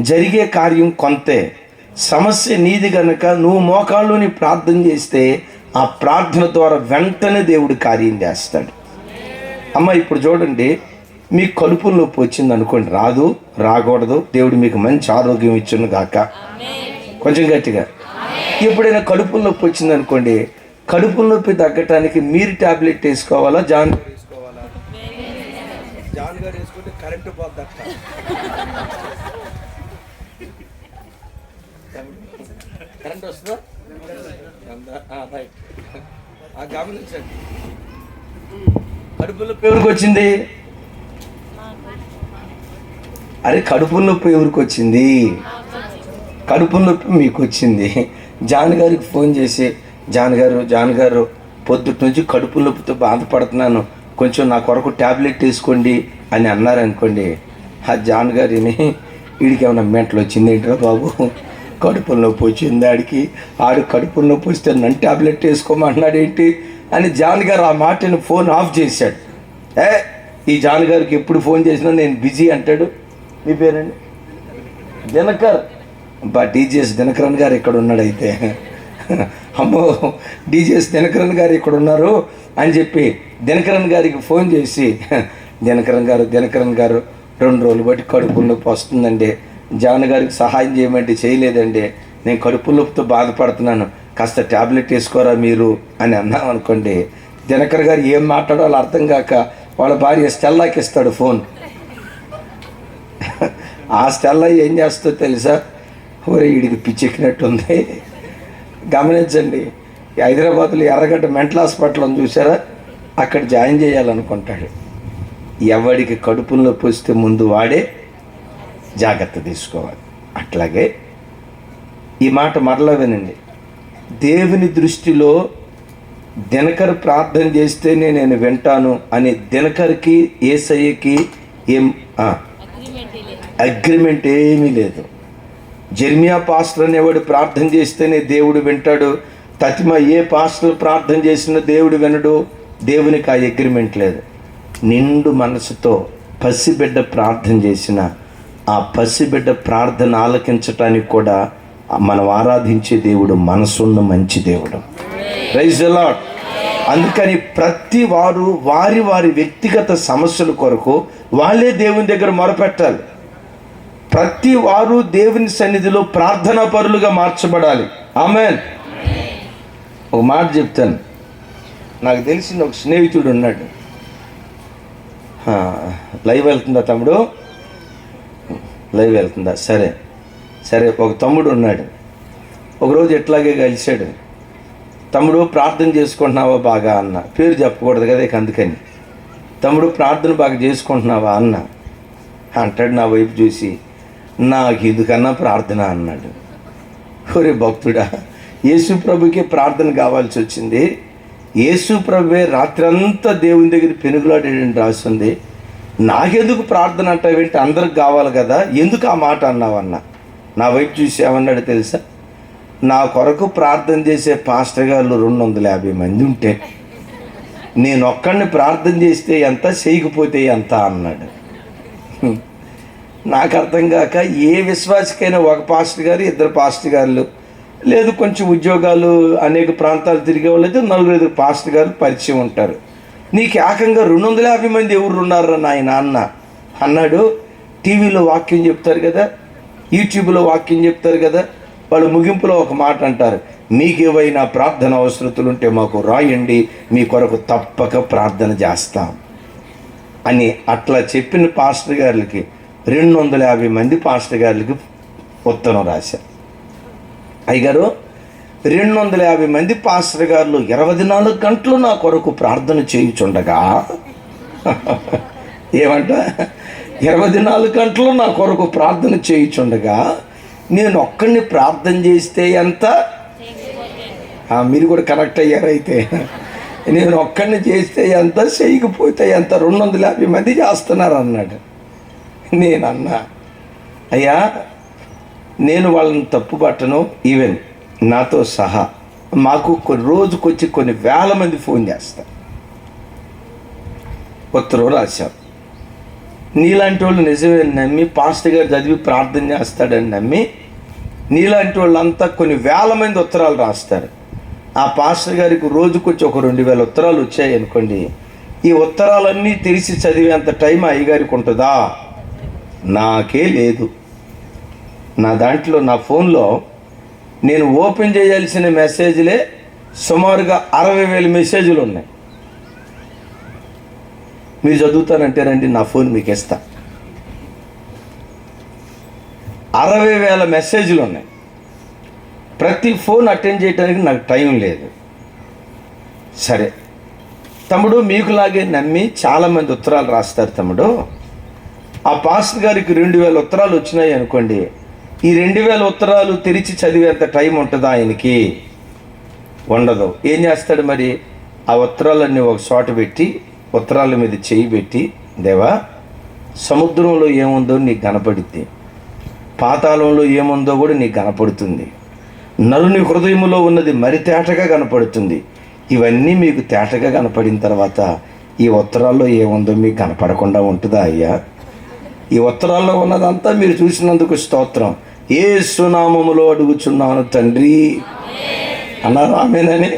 జరిగే కార్యం కొంతే. సమస్య నీది గనక నువ్వు మోకాళ్ళుని ప్రార్థన చేస్తే ఆ ప్రార్థన ద్వారా వెంటనే దేవుడు కార్యం చేస్తాడు. అమ్మ ఇప్పుడు చూడండి, మీకు కడుపులో నొప్పి వచ్చింది అనుకోండి, రాకూడదు, దేవుడు మీకు మంచి ఆరోగ్యం ఇచ్చును గాక. కొంచెం గట్టిగా. ఎప్పుడైనా కడుపులో నొప్పి వచ్చింది అనుకోండి, కడుపులో నొప్పి తగ్గటానికి మీరు ట్యాబ్లెట్ వేసుకోవాలా, జాన్ గారు వేసుకుంటే కరెంటు పోద్దట. కరెంట్ వస్తుందా? గమనించండి, కడుపు నొప్పి ఎవరికి వచ్చింది? అరే కడుపు నొప్పి ఎవరికి వచ్చింది? కడుపు నొప్పి మీకు వచ్చింది. జాన్ గారికి ఫోన్ చేసి, జాన్ గారు పొద్దుటి నుంచి కడుపు నొప్పితో బాధపడుతున్నాను, కొంచెం నా కొరకు ట్యాబ్లెట్ తీసుకోండి అని అన్నారనుకోండి, ఆ జాన్ గారిని వీడికి ఏమైనా మెంటలు వచ్చింది ఏంట్రా బాబు, కడుపు నొప్పి వచ్చింది ఆడు కడుపు నొప్పి వస్తే నన్ను ట్యాబ్లెట్ వేసుకోమంటున్నాడు ఏంటి అని జాన్ గారు ఆ మాటని ఫోన్ ఆఫ్ చేశాడు. ఈ జాన్ గారికి ఎప్పుడు ఫోన్ చేసినా నేను బిజీ అంటాడు. మీ పేరండి? దినకర్. డీజీఎస్ దినకరన్ గారు ఇక్కడ ఉన్నాడు. అయితే అమ్మో, డీజీఎస్ దినకరన్ గారు ఇక్కడ ఉన్నారు అని చెప్పి దినకరన్ గారికి ఫోన్ చేసి, దినకరన్ గారు 2 రోజులు బట్టి కడుపు నొప్పి వస్తుందండి, జాన్ గారికి సహాయం చేయమంటే చేయలేదండి, నేను కడుపు నొప్పితో బాధపడుతున్నాను, కాస్త ట్యాబ్లెట్ వేసుకోరా మీరు అని అన్నాం అనుకోండి, దినకర్ గారు ఏం మాట్లాడాలో అర్థం కాక వాళ్ళ భార్య స్టెల్లాకి ఇస్తాడు ఫోన్. ఆ స్టెల్లా ఏం చేస్తుందో తెలుసా? ఊరే వీడికి పిచ్చెక్కినట్టుంది. గమనించండి, హైదరాబాద్లో ఎర్రగడ్డ మెంటల్ హాస్పిటల్ అని చూసారా, అక్కడ జాయిన్ చేయాలనుకుంటాడు. ఎవడికి కడుపులో నొప్పి వస్తే ముందు వాడే జాగ్రత్త తీసుకోవాలి. అట్లాగే ఈ మాట మరలా వినండి, దేవుని దృష్టిలో దినకర్ ప్రార్థన చేస్తేనే నేను వింటాను అని దినకర్కి యేసయ్యకి ఏం అగ్రిమెంట్ ఏమీ లేదు. జెర్మియా పాస్టర్ అనేవాడు ప్రార్థన చేస్తేనే దేవుడు వింటాడు, తతిమ ఏ పాస్టర్ ప్రార్థన చేసినా దేవుడు వినడు. దేవునికి ఆ అగ్రిమెంట్ లేదు. నిండు మనసుతో పసిబిడ్డ ప్రార్థన చేసిన ఆ పసిబిడ్డ ప్రార్థన ఆలకించటానికి కూడా మనం ఆరాధించే దేవుడు మనసున్న మంచి దేవుడు. Praise the Lord. అందుకని ప్రతి వారు వారి వారి వ్యక్తిగత సమస్యల కొరకు వాళ్ళే దేవుని దగ్గర మొరపెట్టాలి. ప్రతి వారు దేవుని సన్నిధిలో ప్రార్థనా పరులుగా మార్చబడాలి. ఆమేన్. ఒక మాట చెప్తాను, నాకు తెలిసిన ఒక స్నేహితుడు ఉన్నాడు. లైవ్ వెళ్తుందా తమ్ముడు? లైవ్ వెళ్తుందా? సరే. సరే, ఒక తమ్ముడు ఉన్నాడు. ఒకరోజు ఎట్లాగే కలిశాడు. తమ్ముడు ప్రార్థన చేసుకుంటున్నావా బాగా అన్న. పేరు చెప్పకూడదు కదా ఇక, అందుకని తమ్ముడు ప్రార్థన బాగా చేసుకుంటున్నావా అన్న. అంటాడు నా వైపు చూసి, నాకు ఎందుకన్నా ప్రార్థన అన్నాడు. ఒరే భక్తుడా, యేసు ప్రభుకే ప్రార్థన కావాల్సి వచ్చింది. యేసు ప్రభువే రాత్రంతా దేవుని దగ్గర పెనుగులాడేటని రాస్తుంది. నాకెందుకు ప్రార్థన అంటావేంటి, అందరికి కావాలి కదా, ఎందుకు ఆ మాట అన్నావన్నా. నా వైపు చూసి ఏమన్నాడు తెలుసా? నా కొరకు ప్రార్థన చేసే పాస్టర్ గారు 250 మంది ఉంటే నేను ఒక్కడిని ప్రార్థన చేస్తే ఎంత, చేయకపోతే ఎంత అన్నాడు. నాకు అర్థం కాక, ఏ విశ్వాసకైనా ఒక పాస్టర్ గారు, 2 పాస్టర్ గారులు, లేదు కొంచెం ఉద్యోగాలు అనేక ప్రాంతాలు తిరిగే వాళ్ళైతే 4-5 పాస్టర్ గారు పరిచయం ఉంటారు. నీకు ఏకంగా 250 మంది ఎవరు ఉన్నారా నాయన అన్నాడు. టీవీలో వాక్యం చెప్తారు కదా, యూట్యూబ్లో వాక్యం చెప్తారు కదా, వాళ్ళు ముగింపులో ఒక మాట అంటారు, మీకు ఏవైనా ప్రార్థన అవసరతలు ఉంటే మాకు రాయండి, మీ కొరకు తప్పక ప్రార్థన చేస్తాం అని. అట్లా చెప్పిన పాస్టర్ గారులకి 250 మంది పాస్టర్ గారులకి ఉత్తరం రాశారు. అయ్యగారు, 250 మంది పాస్టర్ గారులు 24 గంటలు నా కొరకు ప్రార్థన చేయుచుండగా, ఏమంట, 24 గంటలు నా కొరకు ప్రార్థన చేయుచుండగా నేను ఒక్కడిని ప్రార్థన చేస్తే ఎంత, మీరు కూడా కరెక్ట్ అయ్యారైతే, నేను ఒక్కడిని చేస్తే ఎంత, చేయకపోతే ఎంత, 250 మంది చేస్తున్నారు అన్నాడు. నేనన్నా, అయ్యా నేను వాళ్ళని తప్పుపట్టను, ఈవెన్ నాతో సహా మాకు రోజుకొచ్చి కొన్ని వేల మంది ఫోన్ చేస్తారు. ఉత్తరం రాశారు. నీలాంటి వాళ్ళు నిజమే నమ్మి పాస్టర్ గారు చదివి ప్రార్థన చేస్తాడని నమ్మి నీలాంటి వాళ్ళంతా కొన్ని వేల మంది ఉత్తరాలు రాస్తారు. ఆ పాస్టర్ గారికి రోజుకొచ్చి ఒక 2000 ఉత్తరాలు వచ్చాయి అనుకోండి. ఈ ఉత్తరాలన్నీ తెలిసి చదివేంత టైం అయ్యగారికి ఉంటుందా? నాకే లేదు. నా దాంట్లో, నా ఫోన్లో నేను ఓపెన్ చేయాల్సిన మెసేజ్లే సుమారుగా 60,000 మెసేజ్లు ఉన్నాయి. మీరు చదువుతానంటే రండి, నా ఫోన్ మీకు ఇస్తా. 60,000 మెసేజ్లు ఉన్నాయి. ప్రతి ఫోన్ అటెండ్ చేయడానికి నాకు టైం లేదు. సరే తమ్ముడు, మీకులాగే నమ్మి చాలామంది ఉత్తరాలు రాస్తారు తమ్ముడు. ఆ పాస్టర్ గారికి 2000 ఉత్తరాలు వచ్చినాయి అనుకోండి. ఈ 2000 ఉత్తరాలు తెరిచి చదివేంత టైం ఉంటుందా ఆయనకి? ఉండదు. ఏం చేస్తాడు మరి? ఆ ఉత్తరాలన్నీ ఒక చోట పెట్టి, ఉత్తరాల మీద చేయి పెట్టి, దేవా సముద్రంలో ఏముందో నీకు కనపడుద్ది, పాతాళంలో ఏముందో కూడా నీకు కనపడుతుంది, నరుని హృదయంలో ఉన్నది మరి తేటగా కనపడుతుంది. ఇవన్నీ మీకు తేటగా కనపడిన తర్వాత ఈ ఉత్తరాల్లో ఏముందో మీకు కనపడకుండా ఉంటుందా అయ్యా? ఈ ఉత్తరాల్లో ఉన్నదంతా మీరు చూసినందుకు స్తోత్రం, యేసు నామములో అడుగుచున్నాను తండ్రి అన్నారు. ఆమేనని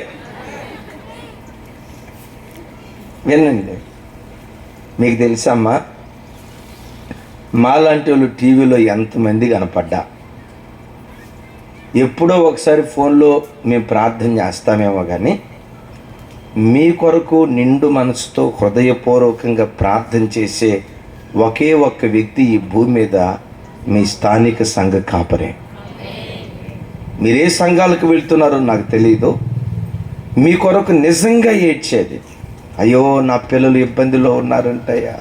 వినండి. మీకు తెలుసమ్మా, మాలాంటి వాళ్ళు టీవీలో ఎంతమంది కనపడ్డా ఎప్పుడో ఒకసారి ఫోన్లో మేము ప్రార్థన చేస్తామేమో, కానీ మీ కొరకు నిండు మనసుతో హృదయపూర్వకంగా ప్రార్థన చేసే ఒకే ఒక్క వ్యక్తి ఈ భూమి మీద మీ స్థానిక సంఘ కాపరే. మీరే సంఘాలకు వెళ్తున్నారో నాకు తెలియదు. మీ కొరకు నిజంగా ఏడ్చేది, అయ్యో నా పిల్లలు ఇబ్బందిలో ఉన్నారంటయ్యా,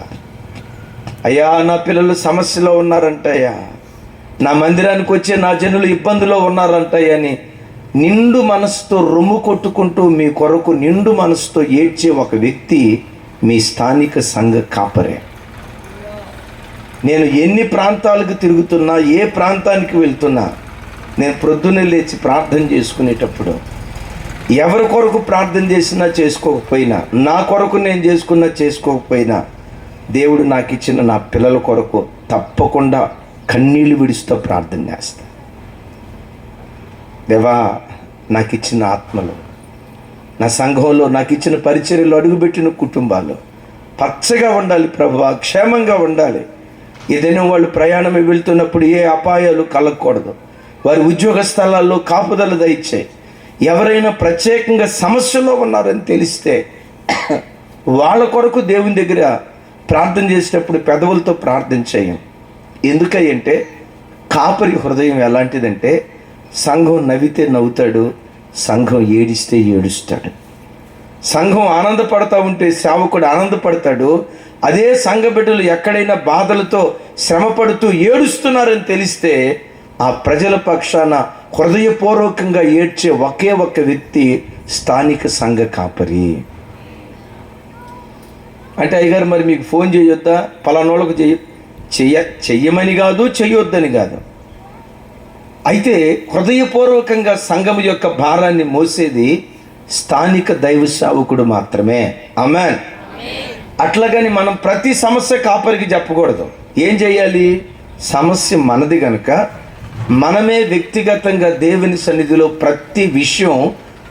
అయ్యా నా పిల్లలు సమస్యలో ఉన్నారంటయ్యా, నా మందిరానికి వచ్చే నా జనులు ఇబ్బందిలో ఉన్నారంటయ్యా అని నిండు మనసుతో రొమ్ము కొట్టుకుంటూ మీ కొరకు నిండు మనసుతో ఏడ్చే ఒక వ్యక్తి మీ స్థానిక సంఘ కాపరే. నేను ఎన్ని ప్రాంతాలకు తిరుగుతున్నా, ఏ ప్రాంతానికి వెళ్తున్నా, నేను ప్రొద్దునే లేచి ప్రార్థన చేసుకునేటప్పుడు ఎవరి కొరకు ప్రార్థన చేసినా చేసుకోకపోయినా, నా కొరకు నేను చేసుకున్నా చేసుకోకపోయినా, దేవుడు నాకు ఇచ్చిన నా పిల్లల కొరకు తప్పకుండా కన్నీళ్ళు విడుస్తూ ప్రార్థన చేస్తా. దేవా నాకు ఇచ్చిన ఆత్మలు, నా సంఘంలో నాకు ఇచ్చిన పరిచర్యలు అడుగుపెట్టిన కుటుంబాలు పచ్చగా ఉండాలి ప్రభువా, క్షేమంగా ఉండాలి. ఏదైనా వాళ్ళు ప్రయాణమే వెళ్తున్నప్పుడు ఏ అపాయాలు కలగకూడదు. వారి ఉద్యోగ స్థలాల్లో కాపుదల దయచేయి. ఎవరైనా ప్రత్యేకంగా సమస్యలో ఉన్నారని తెలిస్తే వాళ్ళ కొరకు దేవుని దగ్గర ప్రార్థన చేసేటప్పుడు పెదవులతో ప్రార్థన చేయం. ఎందుకంటే కాపరి హృదయం ఎలాంటిదంటే సంఘం నవ్వితే నవ్వుతాడు, సంఘం ఏడిస్తే ఏడుస్తాడు. సంఘం ఆనందపడతా ఉంటే సేవకుడు ఆనందపడతాడు. అదే సంఘ బిడ్డలు ఎక్కడైనా బాధలతో శ్రమపడుతూ ఏడుస్తున్నారని తెలిస్తే ఆ ప్రజల పక్షాన హృదయపూర్వకంగా ఏడ్చే ఒకే ఒక్క వ్యక్తి స్థానిక సంఘ కాపరి. అంటే అయ్యగారు మరి మీకు ఫోన్ చేయొద్దా, పలానోళ్ళకు చెయ్యమని కాదు, చెయ్యొద్దని కాదు. అయితే హృదయపూర్వకంగా సంఘం యొక్క భారాన్ని మోసేది స్థానిక దైవ సేవకుడు మాత్రమే. ఆమేన్. అట్లాగని మనం ప్రతి సమస్య కాపరికి చెప్పకూడదు. ఏం చేయాలి? సమస్య మనది కనుక మనమే వ్యక్తిగతంగా దేవుని సన్నిధిలో ప్రతి విషయం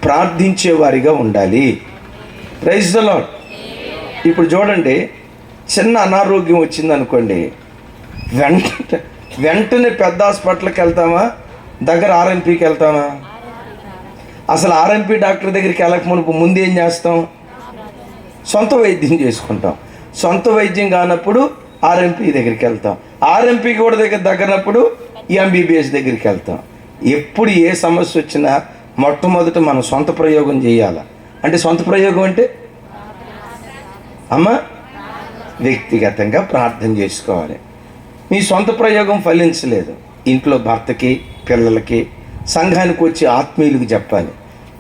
ప్రార్థించేవారిగా ఉండాలి. Praise the Lord. ఇప్పుడు చూడండి, చిన్న అనారోగ్యం వచ్చిందనుకోండి, వెంటనే పెద్ద హాస్పిటల్కి వెళ్తామా, దగ్గర ఆర్ఎంపీకి వెళ్తామా? అసలు ఆర్ఎంపీ డాక్టర్ దగ్గరికి వెళ్ళక ముందు ఏం చేస్తాం? సొంత వైద్యం చేసుకుంటాం. సొంత వైద్యం కానప్పుడు ఆర్ఎంపీ దగ్గరికి వెళ్తాం. ఆర్ఎంపీ కూడా దగ్గరనప్పుడు ఎంబీబీఎస్ దగ్గరికి వెళ్తాం. ఎప్పుడు ఏ సమస్య వచ్చినా మొట్టమొదట మనం సొంత ప్రయోగం చేయాలి. అంటే సొంత ప్రయోగం అంటే అమ్మ వ్యక్తిగతంగా ప్రార్థన చేసుకోవాలి. మీ సొంత ప్రయోగం ఫలించలేదు, ఇంట్లో భర్తకి, పిల్లలకి, సంఘానికి వచ్చి ఆత్మీయులకు చెప్పాలి.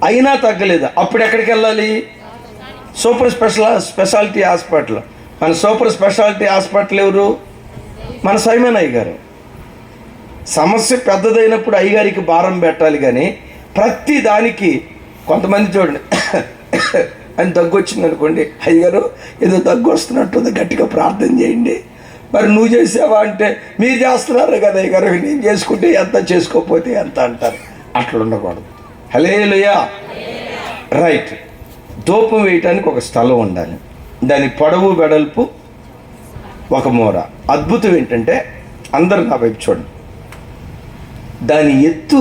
అయినా తగ్గలేదు, అప్పుడు ఎక్కడికి వెళ్ళాలి? Super speciality hospital. మన సూపర్ స్పెషాలిటీ హాస్పిటల్ ఎవరు? మన సైమన్ అయ్య గారు. సమస్య పెద్దదైనప్పుడు అయ్యగారికి భారం పెట్టాలి. కానీ ప్రతి దానికి కొంతమంది చూడండి అని దగ్గు వచ్చింది అనుకోండి, అయ్యగారు ఏదో దగ్గు వస్తున్నట్టుంది, గట్టిగా ప్రార్థన చేయండి. మరి నువ్వు చేసావా అంటే, మీరు చేస్తున్నారు కదా అయ్యగారు, నేను చేసుకుంటే ఎంత, చేసుకోకపోతే ఎంత అంటారు. అట్లా ఉండకూడదు. హల్లెలూయా. రైట్. ధూపం వేయటానికి ఒక స్థలం ఉండాలి. దాని పొడవు వెడల్పు ఒక మూర. అద్భుతం ఏంటంటే, అందరు నా వైపు చూడండి, దాని ఎత్తు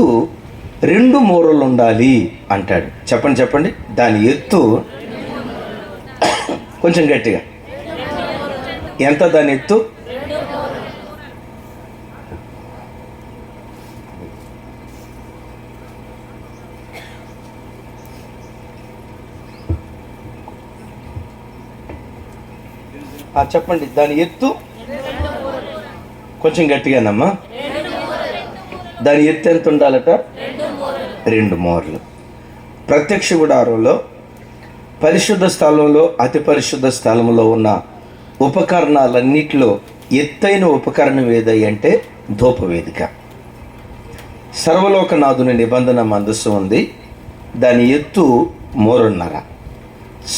2 మూరలు ఉండాలి అంటాడు. చెప్పండి చెప్పండి. దాని ఎత్తు కొంచెం గట్టిగా ఎంత? దాని ఎత్తు చెప్పండి. దాని ఎత్తు కొంచెం గట్టిగానమ్మా. దాని ఎత్తు ఎంత ఉండాలట? 2 మూరలు. ప్రత్యక్ష గుడారంలో, పరిశుద్ధ స్థలంలో, అతి పరిశుద్ధ స్థలంలో ఉన్న ఉపకరణాలన్నిటిలో ఎత్తైన ఉపకరణం ఏదై అంటే ధూపవేదిక. సర్వలోకనాథుని నిబంధన మందస్సు ఉంది. దాని ఎత్తు 3.5.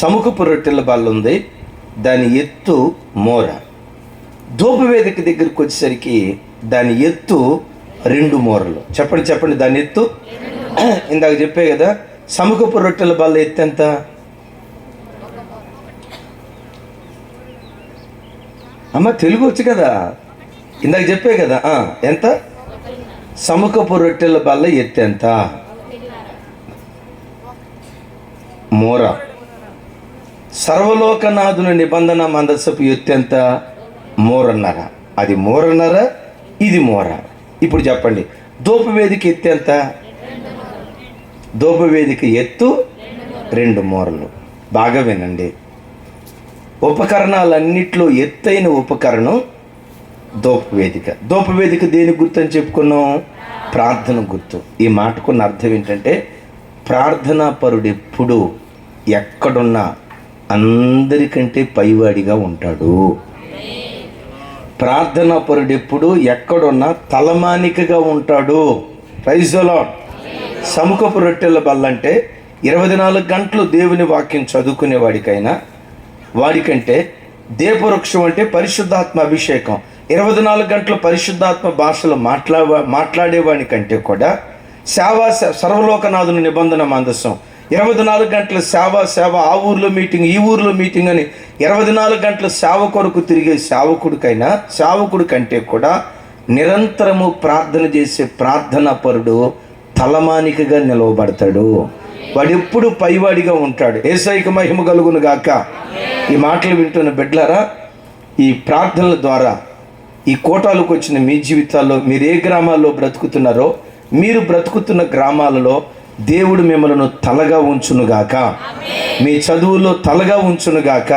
సముఖపు రొట్టెల బల్ల ఉంది. దాని ఎత్తు మూర. ధూపవేదిక దగ్గరికి వచ్చేసరికి దాని ఎత్తు 2 మూరలు. చెప్పండి చెప్పండి. దాని ఎత్తు ఇందాక చెప్పే కదా, సముఖపు రొట్టెల బల్ల ఎత్తు ఎంత? అమ్మ తెలుగు వచ్చు కదా, ఇందాక చెప్పే కదా. ఎంత? సముఖపు రొట్టెల బల్ల ఎత్తు ఎంత? మూర. సర్వలోకనాథుని నిబంధన మందసపు ఎత్తు ఎంత? 3.5. అది 3.5, ఇది మూర. ఇప్పుడు చెప్పండి, ధూపవేదిక ఎత్తు ఎంత? ధూపవేదిక ఎత్తు 2 మూరలు. బాగా వినండి. ఉపకరణాలన్నిట్లో ఎత్తైన ఉపకరణం ధూపవేదిక. ధూపవేదిక దేని గుర్తు అని చెప్పుకున్నాం? ప్రార్థన గుర్తు. ఈ మాటకున్న అర్థం ఏంటంటే, ప్రార్థనా పరుడు ఎప్పుడు ఎక్కడున్నా అందరికంటే పైవాడిగా ఉంటాడు. ప్రార్థనా పరుడు ఎప్పుడు ఎక్కడున్నా తలమానికగా ఉంటాడు. Praise the lord. సముఖపు రొట్టెల బల్లంటే 24 గంటలు దేవుని వాక్యం చదువుకునేవాడికైనా, వాడికంటే దీపవృక్షం అంటే పరిశుద్ధాత్మ అభిషేకం 24 గంటలు పరిశుద్ధాత్మ భాషలో మాట్లాడేవాడికంటే కూడా సర్వలోకనాథుని నిబంధన మందసం 24 గంటల సేవ, ఆ ఊర్లో మీటింగ్, ఈ ఊర్లో మీటింగ్ అని 24 గంటల సేవ కొరకు తిరిగే సేవకుడి కంటే కూడా నిరంతరము ప్రార్థన చేసే ప్రార్థనా పరుడు తలమానికగా నిలవబడతాడు. వాడు ఎప్పుడు పైవాడిగా ఉంటాడు. యేసయ్యకు మహిమ కలుగును గాక. ఈ మాటలు వింటున్న బిడ్డలారా, ఈ ప్రార్థనల ద్వారా ఈ కోటాలకు వచ్చిన మీ జీవితాల్లో మీరు ఏ గ్రామాల్లో బ్రతుకుతున్నారో, మీరు బ్రతుకుతున్న గ్రామాలలో దేవుడు మిమ్మల్ని తలగా ఉంచునుగాక. మీ చదువుల్లో తలగా ఉంచునుగాక.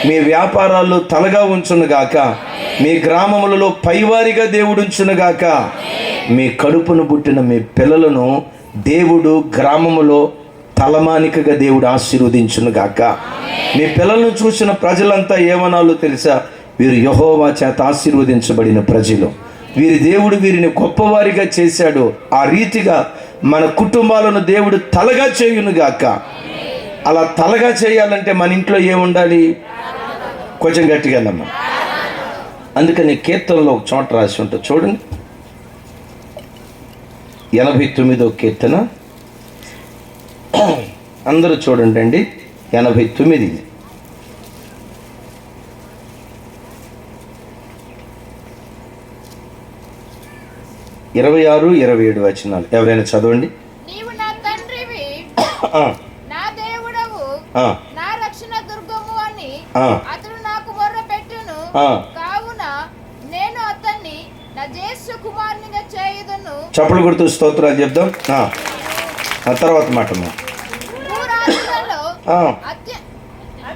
మీ వ్యాపారాల్లో తలగా ఉంచునుగాక. మీ గ్రామములలో పైవారిగా దేవుడు ఉంచునుగాక. మీ కడుపును పుట్టిన మీ పిల్లలను దేవుడు గ్రామములో తలమానికగా దేవుడు ఆశీర్వదించునుగాక. మీ పిల్లలను చూసిన ప్రజలంతా ఏమనాలో తెలుసా? వీరు యెహోవా చేత ఆశీర్వదించబడిన ప్రజలు, వీరి దేవుడు వీరిని గొప్పవారిగా చేశాడు. ఆ రీతిగా మన కుటుంబాలను దేవుడు తలగా చేయునుగాక. అలా తలగా చేయాలంటే మన ఇంట్లో ఏముండాలి? కొంచెం గట్టిగా అన్నమ్మా. అందుకని కీర్తనలో ఒక చోట రాసి ఉంటుంది చూడండి, 89వ కీర్తన. అందరూ చూడండి అండి, 89, 26, 27 వచనాలు ఎవరైనా చదవండి. నీవు నా తండ్రివి, నా దేవుడవు, నా రక్షణ దుర్గము అని అతడు నాకు మొర్ర పెట్టును. కావున నేను అతన్ని నా జ్యేష్ఠ కుమారునిగా చేయుదును. చప్పలు కొడుతూ స్తోత్రాలు చెప్దాం. తర్వాత మాట భూరాజులలో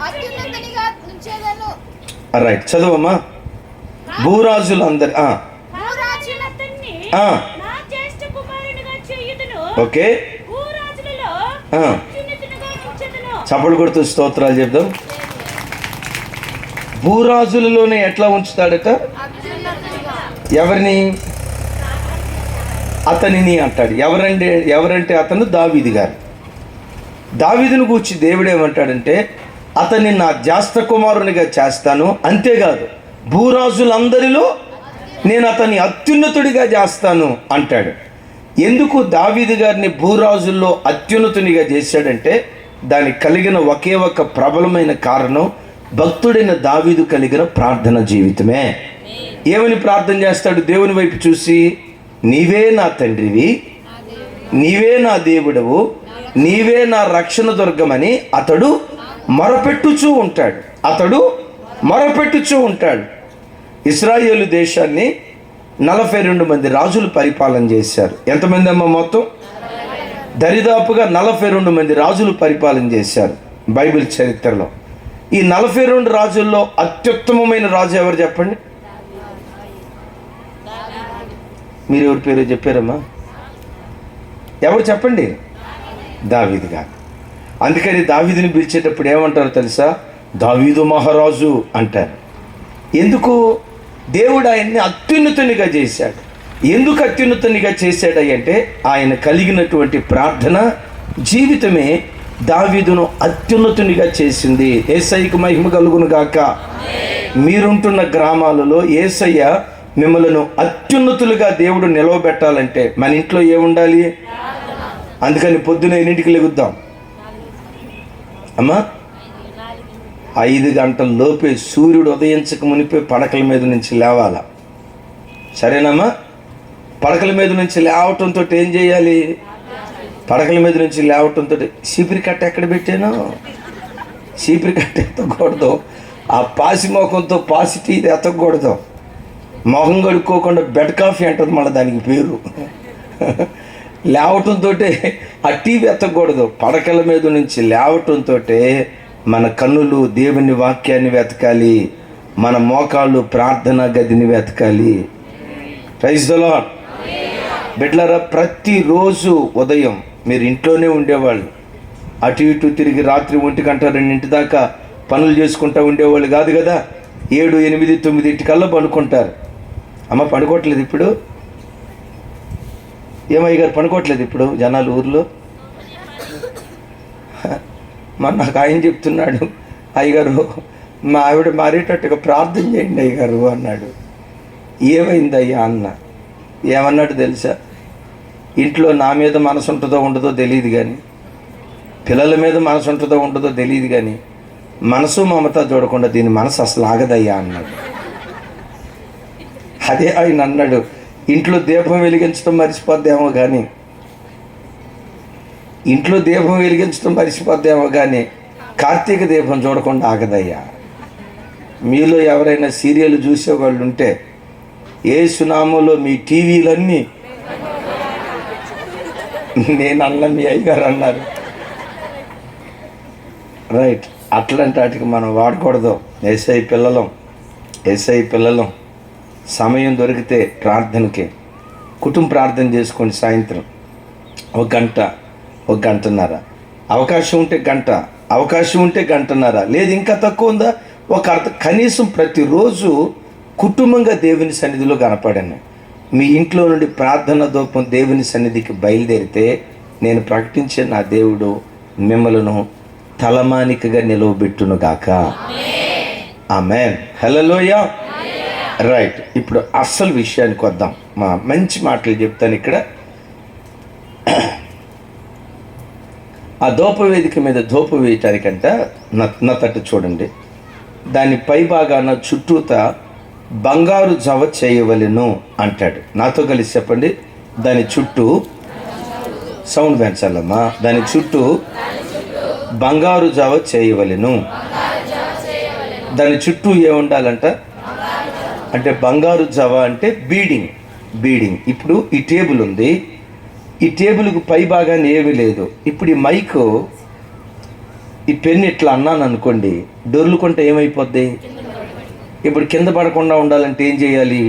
అత్యున్నతునిగా ఉంచేదను. రైట్, చదవమ్మా. భూరాజులు అందరి ఓకే, చప్పలు కొడుతూ స్తోత్రాలు చెప్దాం. భూరాజులలోనే ఎట్లా ఉంచుతాడట? ఎవరిని? అతనిని అంటాడు. ఎవరంటే అతను దావీదు గారు. దావీదును గూర్చి దేవుడు ఏమంటాడంటే, అతన్ని నా జ్యేష్ఠ కుమారునిగా చేస్తాను, అంతేకాదు భూరాజులందరిలో నేను అతన్ని అత్యున్నతుడిగా చేస్తాను అంటాడు. ఎందుకు దావీదు గారిని భూరాజుల్లో అత్యున్నతునిగా చేశాడంటే, దానికి కలిగిన ఒకే ఒక ప్రబలమైన కారణం భక్తుడైన దావీదు కలిగిన ప్రార్థన జీవితమే. ఏమని ప్రార్థన చేస్తాడు? దేవుని వైపు చూసి, నీవే నా తండ్రివి, నీవే నా దేవుడవు, నీవే నా రక్షణ దుర్గమని అతడు మొరపెట్టుచూ ఉంటాడు. ఇశ్రాయేలు దేశాన్ని 42 మంది రాజులు పరిపాలన చేశారు. ఎంతమంది అమ్మ? మొత్తం దరిదాపుగా 42 మంది రాజులు పరిపాలన చేశారు బైబిల్ చరిత్రలో. ఈ 42 రాజుల్లో అత్యుత్తమమైన రాజు ఎవరు చెప్పండి? మీరు ఎవరి పేరు చెప్పారమ్మా? ఎవరు చెప్పండి? దావీదు గారు. అందుకని దావీదుని పిలిచేటప్పుడు ఏమంటారు తెలుసా? దావీదు మహారాజు అంటారు. ఎందుకు? దేవుడు ఆయన్ని అత్యున్నతునిగా చేశాడు. ఎందుకు అత్యున్నతునిగా చేశాడు అంటే, ఆయన కలిగినటువంటి ప్రార్థన జీవితమే దావీదును అత్యున్నతునిగా చేసింది. యేసయ్యకు మహిమ కలుగును గాక. మీరుంటున్న గ్రామాలలో యేసయ్య మిమ్మల్ని అత్యున్నతులుగా దేవుడు నిలవబెట్టాలంటే మన ఇంట్లో ఏముండాలి? అందుకని పొద్దున ఎన్నింటికి లెగుద్దాం అమ్మా? 5 గంటల లోపే, సూర్యుడు ఉదయించక మునిపే పడకల మీద నుంచి లేవాలా. సరేనమ్మా? పడకల మీద నుంచి లేవటంతో ఏం చేయాలి? పడకల మీద నుంచి లేవటంతో చీపిరి కట్ట ఎక్కడ పెట్టాను? చీపిరి కట్ట ఎత్తకూడదు. ఆ పాసి మొఖంతో పాసి ఇది ఎత్తకూడదు. మొహం కడుక్కోకుండా బెడ్ కాఫీ అంటుంది మళ్ళీ దానికి పేరు. లేవటంతో ఆ టీవీ ఎత్తకూడదు. పడకల మీద నుంచి లేవటంతో మన కన్నులు దేవుని వాక్యాన్ని వెతకాలి, మన మోకాళ్ళు ప్రార్థనా గదిని వెతకాలి. Praise the Lord. బిడ్డలారా, ప్రతిరోజు ఉదయం మీరు ఇంట్లోనే ఉండేవాళ్ళు, అటు ఇటు తిరిగి రాత్రి 1 గంట 2 దాకా పనులు చేసుకుంటూ ఉండేవాళ్ళు కాదు కదా. 7, 8, 9 పడుకుంటారు. అమ్మ పడుకోవట్లేదు ఇప్పుడు? ఏమయ్య గారు పడుకోవట్లేదు ఇప్పుడు జనాలు ఊర్లో? మరి నాకు ఆయన చెప్తున్నాడు, అయ్యగారు మా ఆవిడ మారేటట్టుగా ప్రార్థన చేయండి అయ్యగారు అన్నాడు. ఏమైందయ్యా అన్న. ఏమన్నాడు తెలుసా? ఇంట్లో నా మీద మనసు ఉంటుందో ఉండదో తెలియదు కానీ, పిల్లల మీద మనసు ఉంటుందో ఉండదో తెలియదు కానీ, మనసు మమత చూడకుండా దీని మనసు అసలు ఆగదయ్యా అన్నాడు. అదే ఆయన అన్నాడు, ఇంట్లో దీపం వెలిగించడం మర్చిపోద్దేమో కానీ, ఇంట్లో దీపం వెలిగించడం మర్చిపోద్దేమో కానీ కార్తీక దీపం చూడకుండా ఆగదయ్యా. మీలో ఎవరైనా సీరియల్ చూసేవాళ్ళు ఉంటే యేసు నామములో మీ టీవీలన్నీ, నేను అన్న మీ అయ్యగారు అన్నారు. రైట్, అట్లాంటి వాటికి మనం వాడకూడదు. ఏసై పిల్లలం సమయం దొరికితే ప్రార్థనకి కుటుంబ ప్రార్థన చేసుకోండి. సాయంత్రం ఒక గంటన్నర, అవకాశం ఉంటే గంట, అవకాశం ఉంటే గంటన్నర, లేదు ఇంకా తక్కువ ఉందా ఒక కనీసం ప్రతిరోజు కుటుంబంగా దేవుని సన్నిధిలో కనపడండి. మీ ఇంట్లో నుండి ప్రార్థన దూపం దేవుని సన్నిధికి బయలుదేరితే నేను ప్రకటించే నా దేవుడు మిమ్మలను తలమానికగా నిలవబెట్టును గాక. ఆమేన్, హల్లెలూయా. రైట్, ఇప్పుడు అసలు విషయానికి వద్దాం. మంచి మాటలు చెప్తాను ఇక్కడ. ఆ ధూపవేదిక మీద ధూపం వేయటానికంట నా తట్టు చూడండి, దాని పై భాగాన చుట్టూత బంగారు జవ చేయవలెను అంటాడు. నాతో కలిసి చెప్పండి. దాని చుట్టూ, సౌండ్ పెంచాలమ్మా, దాని చుట్టూ బంగారు జవ చేయవలెను. దాని చుట్టూ ఏముండాలంట అంటే బంగారు జవ అంటే బీడింగ్. ఇప్పుడు ఈ టేబుల్ ఉంది, ఈ టేబుల్కి పై భాగాన్ని ఏమీ లేదు. ఇప్పుడు ఈ మైకు, ఈ పెన్ ఇట్లా అన్నాను అనుకోండి, డొర్లుకుంటే ఏమైపోద్ది? ఇప్పుడు కింద పడకుండా ఉండాలంటే ఏం చేయాలి?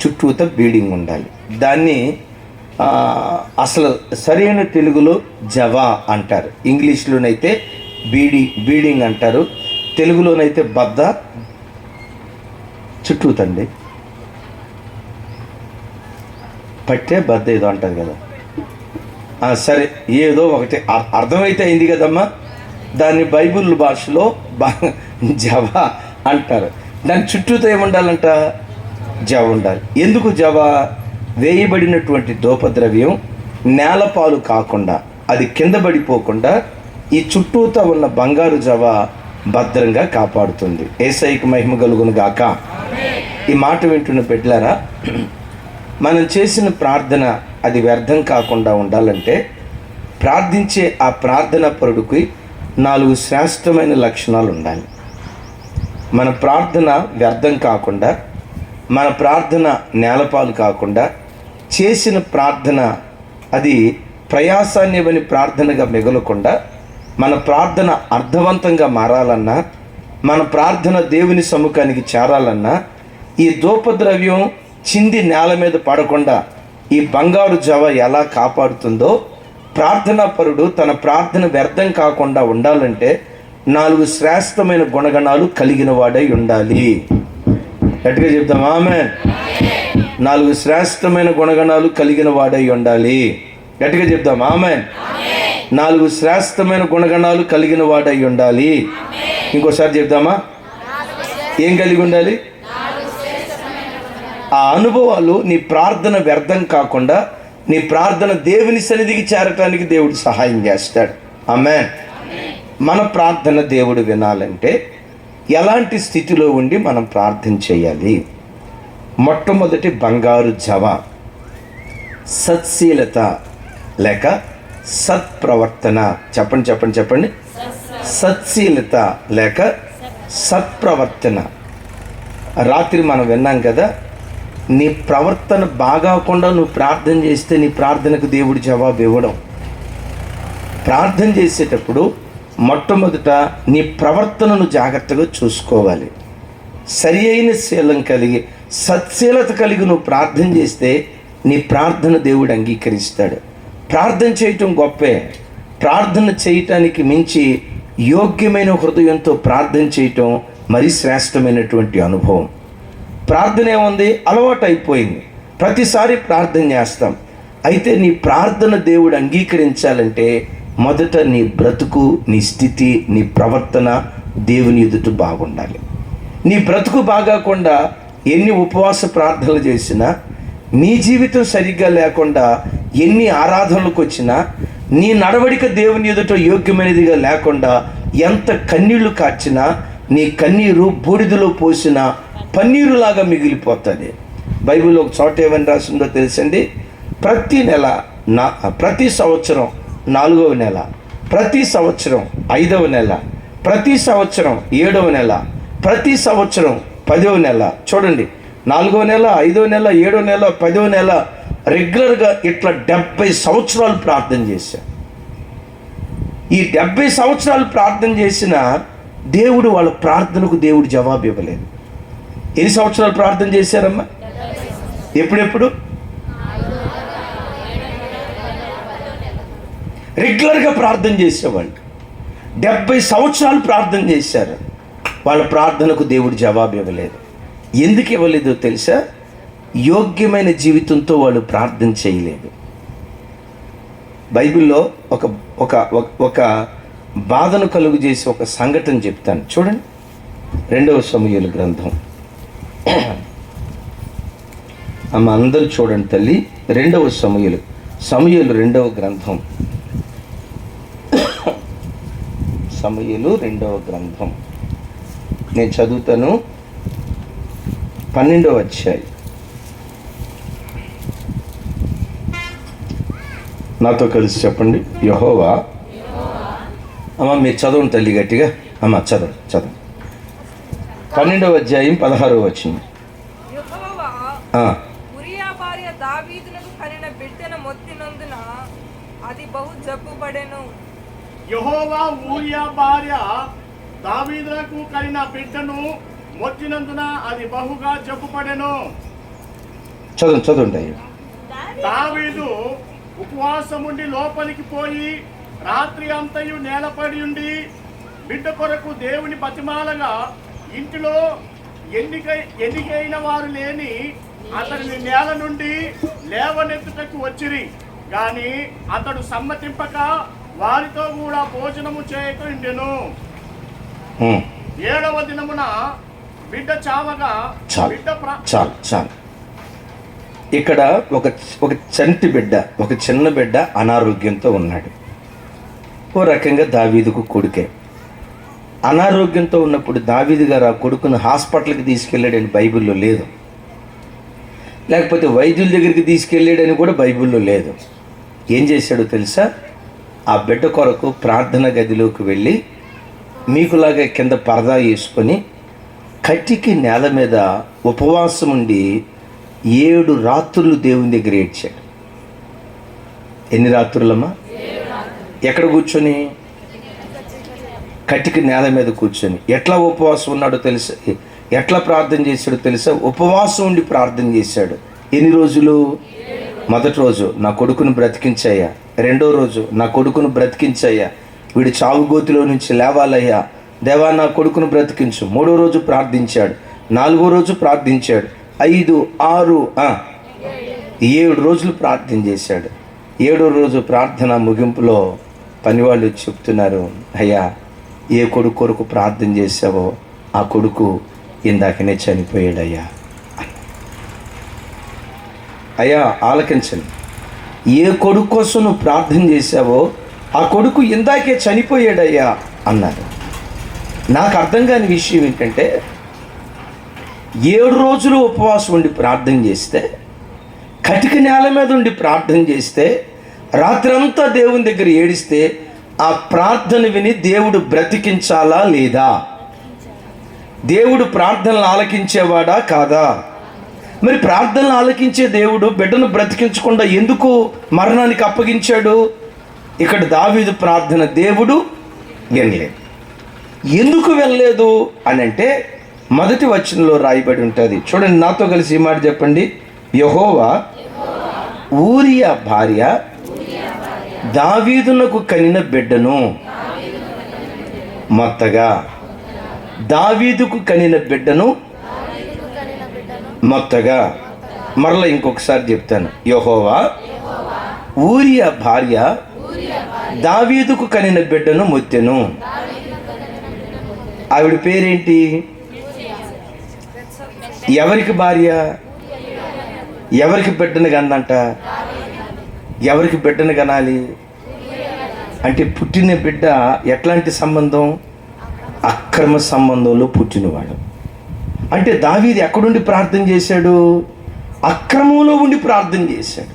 చుట్టూతో బీడింగ్ ఉండాలి. దాన్ని అసలు సరైన తెలుగులో జవా అంటారు, ఇంగ్లీష్లోనైతే బీడింగ్ అంటారు, తెలుగులోనైతే బద్ద చుట్టూతండి, పట్టే బద్ద ఏదో అంటారు కదా. సరే, ఏదో ఒకటి అర్థమైతే అయింది కదమ్మా. దాన్ని బైబిల్ భాషలో జవా అంటారు. దాని చుట్టూతో ఏముండాలంట? జవ ఉండాలి. ఎందుకు జవ? వేయబడినటువంటి ధూపద్రవ్యం నేలపాలు కాకుండా, అది కింద పడిపోకుండా ఈ చుట్టూతో ఉన్న బంగారు జవ భద్రంగా కాపాడుతుంది. యేసయ్యకు మహిమ కలుగును గాక. ఈ మాట వింటున్న బిడ్డలారా, మనం చేసిన ప్రార్థన అది వ్యర్థం కాకుండా ఉండాలంటే ప్రార్థించే ఆ ప్రార్థన పరుడికి 4 శ్రేష్టమైన లక్షణాలు ఉండాలి. మన ప్రార్థన వ్యర్థం కాకుండా, మన ప్రార్థన నేలపాలు కాకుండా, చేసిన ప్రార్థన అది ప్రయాసాన్ని ఇవ్వని ప్రార్థనగా మిగలకుండా, మన ప్రార్థన అర్థవంతంగా మారాలన్నా, మన ప్రార్థన దేవుని సముఖానికి చేరాలన్నా, ఈ ధూపద్రవ్యం చింది నేల మీద పడకుండా ఈ బంగారు జవ ఎలా కాపాడుతుందో, ప్రార్థనా పరుడు తన ప్రార్థన వ్యర్థం కాకుండా ఉండాలంటే 4 శ్రేష్టమైన గుణగణాలు కలిగిన వాడై ఉండాలి. గట్టిగా చెప్తాం ఆమేన్. 4 శ్రేష్టమైన గుణగణాలు కలిగిన వాడై ఉండాలి. గట్టిగా చెప్తాం ఆమేన్. 4 శ్రేష్టమైన గుణగణాలు కలిగిన వాడై ఉండాలి. ఇంకోసారి చెప్దామా? ఏం కలిగి ఉండాలి? ఆ అనుభవాలు నీ ప్రార్థన వ్యర్థం కాకుండా, నీ ప్రార్థన దేవుని సన్నిధికి చేరటానికి దేవుడు సహాయం చేస్తాడు. ఆమేన్. మన ప్రార్థన దేవుడు వినాలంటే ఎలాంటి స్థితిలో ఉండి మనం ప్రార్థన చేయాలి? మొట్టమొదటి బంగారు జవ, సత్శీలత లేక సత్ప్రవర్తన. చెప్పండి. సత్శీలత లేక సత్ప్రవర్తన. రాత్రి మనం విన్నాం కదా, నీ ప్రవర్తన బాగాకుండా నువ్వు ప్రార్థన చేస్తే నీ ప్రార్థనకు దేవుడు జవాబు ఇవ్వడం. ప్రార్థన చేసేటప్పుడు మొట్టమొదట నీ ప్రవర్తనను జాగ్రత్తగా చూసుకోవాలి. సరి అయిన శీలం కలిగి, సత్శీలత కలిగి నువ్వు ప్రార్థన చేస్తే నీ ప్రార్థన దేవుడు అంగీకరిస్తాడు. ప్రార్థన చేయటం గొప్పే. ప్రార్థన చేయటానికి మించి యోగ్యమైన హృదయంతో ప్రార్థన చేయటం మరీ శ్రేష్టమైనటువంటి అనుభవం. ప్రార్థన ఏముంది? అలవాటు అయిపోయింది, ప్రతిసారి ప్రార్థన చేస్తాం. అయితే నీ ప్రార్థన దేవుడు అంగీకరించాలంటే మొదట నీ బ్రతుకు, నీ స్థితి, నీ ప్రవర్తన దేవుని ఎదుట బాగుండాలి. నీ బ్రతుకు బాగాకుండా ఎన్ని ఉపవాస ప్రార్థనలు చేసినా, నీ జీవితం సరిగ్గా లేకుండా ఎన్ని ఆరాధనలకు వచ్చినా, నీ నడవడిక దేవుని ఎదుట యోగ్యమైనదిగా లేకుండా ఎంత కన్నీళ్లు కార్చినా, నీ కన్నీరు బూడిదలో పోసిన పన్నీరులాగా మిగిలిపోతుంది. బైబిల్లో ఒక చోట ఏమని రాసిందో తెలుసండి? ప్రతి సంవత్సరం 4వ నెల, ప్రతి సంవత్సరం 5వ నెల, ప్రతి సంవత్సరం 7వ నెల, ప్రతి సంవత్సరం 10వ నెల, చూడండి 4వ నెల, 5వ నెల, 7వ నెల, 10వ నెల రెగ్యులర్గా ఇట్లా 70 సంవత్సరాలు ప్రార్థన చేశారు. ఈ 70 సంవత్సరాలు ప్రార్థన చేసిన దేవుడు వాళ్ళ ప్రార్థనకు దేవుడు జవాబు ఇవ్వలేదు. ఎన్ని సంవత్సరాలు ప్రార్థన చేశారమ్మా? ఎప్పుడెప్పుడు? రెగ్యులర్గా ప్రార్థన చేసేవాళ్ళు. 70 సంవత్సరాలు ప్రార్థన చేశారు. వాళ్ళ ప్రార్థనకు దేవుడు జవాబు ఇవ్వలేదు. ఎందుకు ఇవ్వలేదో తెలుసా? యోగ్యమైన జీవితంతో వాళ్ళు ప్రార్థన చేయలేదు. బైబిల్లో ఒక ఒక ఒక బాధను కలుగు చేసి ఒక సంఘటన చెప్తాను చూడండి. 2వ సమూయేలు గ్రంథం. అమ్మ అందరూ చూడండి తల్లి. 2వ సమూయేలు 2వ గ్రంథం. సమూయేలు 2వ గ్రంథం నేను చదువుతాను. 12వ అధ్యాయం. నాతో కలిసి చెప్పండి. యెహోవా. అమ్మ మీరు చదవండి తల్లి గట్టిగా. అమ్మ చదవండి. 12వ అధ్యాయం 16వ వచనం. యెహోవా ఉరియా భార్య దావీదునకు కనిన బిడ్డను మొత్తినందున అది బహు జబ్బుపడెను. యెహోవా ఊరియా భార్య దావీదునకు కలిగిన బిడ్డను మొచ్చినందున అది బహుగా జబ్బుపడెను. చదవండి. దావీదు ఉపవాసముండి లోపలికి పోయి రాత్రి అంతయు నేలపడి ఉండి బిడ్డ కొరకు దేవుని బతిమాలగా ఇంటిలో ఎన్నికైన వారు లేని అతడిని నేల నుండి లేవనెత్తుటకు వచ్చిరి. గాని అతడు సమ్మతింపక వారితో కూడా భోజనము చేయక ఉండెను. 7వ దినమున బిడ్డ చావగా చాలు. ఇక్కడ ఒక చంటి బిడ్డ, ఒక చిన్న బిడ్డ అనారోగ్యంతో ఉన్నాడు. ఓ రకంగా దావీదుకు కొడుకే. అనారోగ్యంతో ఉన్నప్పుడు దావీదు గారు ఆ కొడుకును హాస్పిటల్కి తీసుకెళ్ళాడని బైబిల్లో లేదు. లేకపోతే వైద్యుల దగ్గరికి తీసుకెళ్ళాడని కూడా బైబిల్లో లేదు. ఏం చేశాడో తెలుసా? ఆ బిడ్డ కొరకు ప్రార్థన గదిలోకి వెళ్ళి మీకులాగా కింద పరదా వేసుకొని కట్టికి నేల మీద ఉపవాసం ఉండి 7 రాత్రులు దేవుని దగ్గర ఏడ్చాడు. ఎన్ని రాత్రులమ్మా? ఎక్కడ కూర్చొని? కట్టికి నేల మీద కూర్చొని. ఎట్లా ఉపవాసం ఉన్నాడో తెలుసా? ఎట్లా ప్రార్థన చేశాడో తెలుసా? ఉపవాసం ఉండి ప్రార్థన చేశాడు. ఎన్ని రోజులు? మొదటి రోజు నా కొడుకును బ్రతికించయ్యా. 2వ రోజు నా కొడుకును బ్రతికించయ్యా, వీడు చావుగోతిలో నుంచి లేవాలయ్యా, దేవా నా కొడుకును బ్రతికించు. 3వ రోజు ప్రార్థించాడు. 4వ రోజు ప్రార్థించాడు. 5, 6, 7 రోజులు ప్రార్థన చేశాడు. 7వ రోజు ప్రార్థన ముగింపులో పనివాళ్ళు చెప్తున్నారు, అయ్యా ఏ కొడుకు కొరకు ప్రార్థన చేశావో ఆ కొడుకు ఇందాకనే చనిపోయాడయ్యా. అయ్యా ఆలకించండి. ఏ కొడుకు కోసం నువ్వు ప్రార్థన చేశావో ఆ కొడుకు ఇందాకే చనిపోయాడయ్యా అన్నారు. నాకు అర్థం కాని విషయం ఏంటంటే 7 రోజులు ఉపవాసం ఉండి ప్రార్థన చేస్తే, కటిక నేల మీద ఉండి ప్రార్థన చేస్తే, రాత్రంతా దేవుని దగ్గర ఏడిస్తే ఆ ప్రార్థన విని దేవుడు బ్రతికించాలా లేదా? దేవుడు ప్రార్థనలు ఆలకించేవాడా కాదా? మరి ప్రార్థనలు ఆలకించే దేవుడు బిడ్డను బ్రతికించకుండా ఎందుకు మరణానికి అప్పగించాడు? ఇక్కడ దావీదు ప్రార్థన దేవుడు వినలేదు. ఎందుకు వినలేదు అని అంటే మొదటి వచనంలో రాయబడి ఉంటుంది. చూడండి, నాతో కలిసి ఈ మాట చెప్పండి. యెహోవా ఊరియా భార్య దావీదునకు కనిన బిడ్డను మొత్తగా. దావీదుకు కనిన బిడ్డను మొత్తగా. మరలా ఇంకొకసారి చెప్తాను. యెహోవా ఊరియా భార్య దావీదుకు కనిన బిడ్డను మొత్తెను. ఆవిడ పేరేంటి? ఎవరికి భార్య? ఎవరికి బిడ్డను కన్నంట? ఎవరికి బిడ్డను కనాలి అంటే పుట్టిన బిడ్డ ఎట్లాంటి సంబంధం? అక్రమ సంబంధంలో పుట్టినవాడు. అంటే దావీదు ఎక్కడుండి ప్రార్థన చేశాడు? అక్రమంలో ఉండి ప్రార్థన చేశాడు.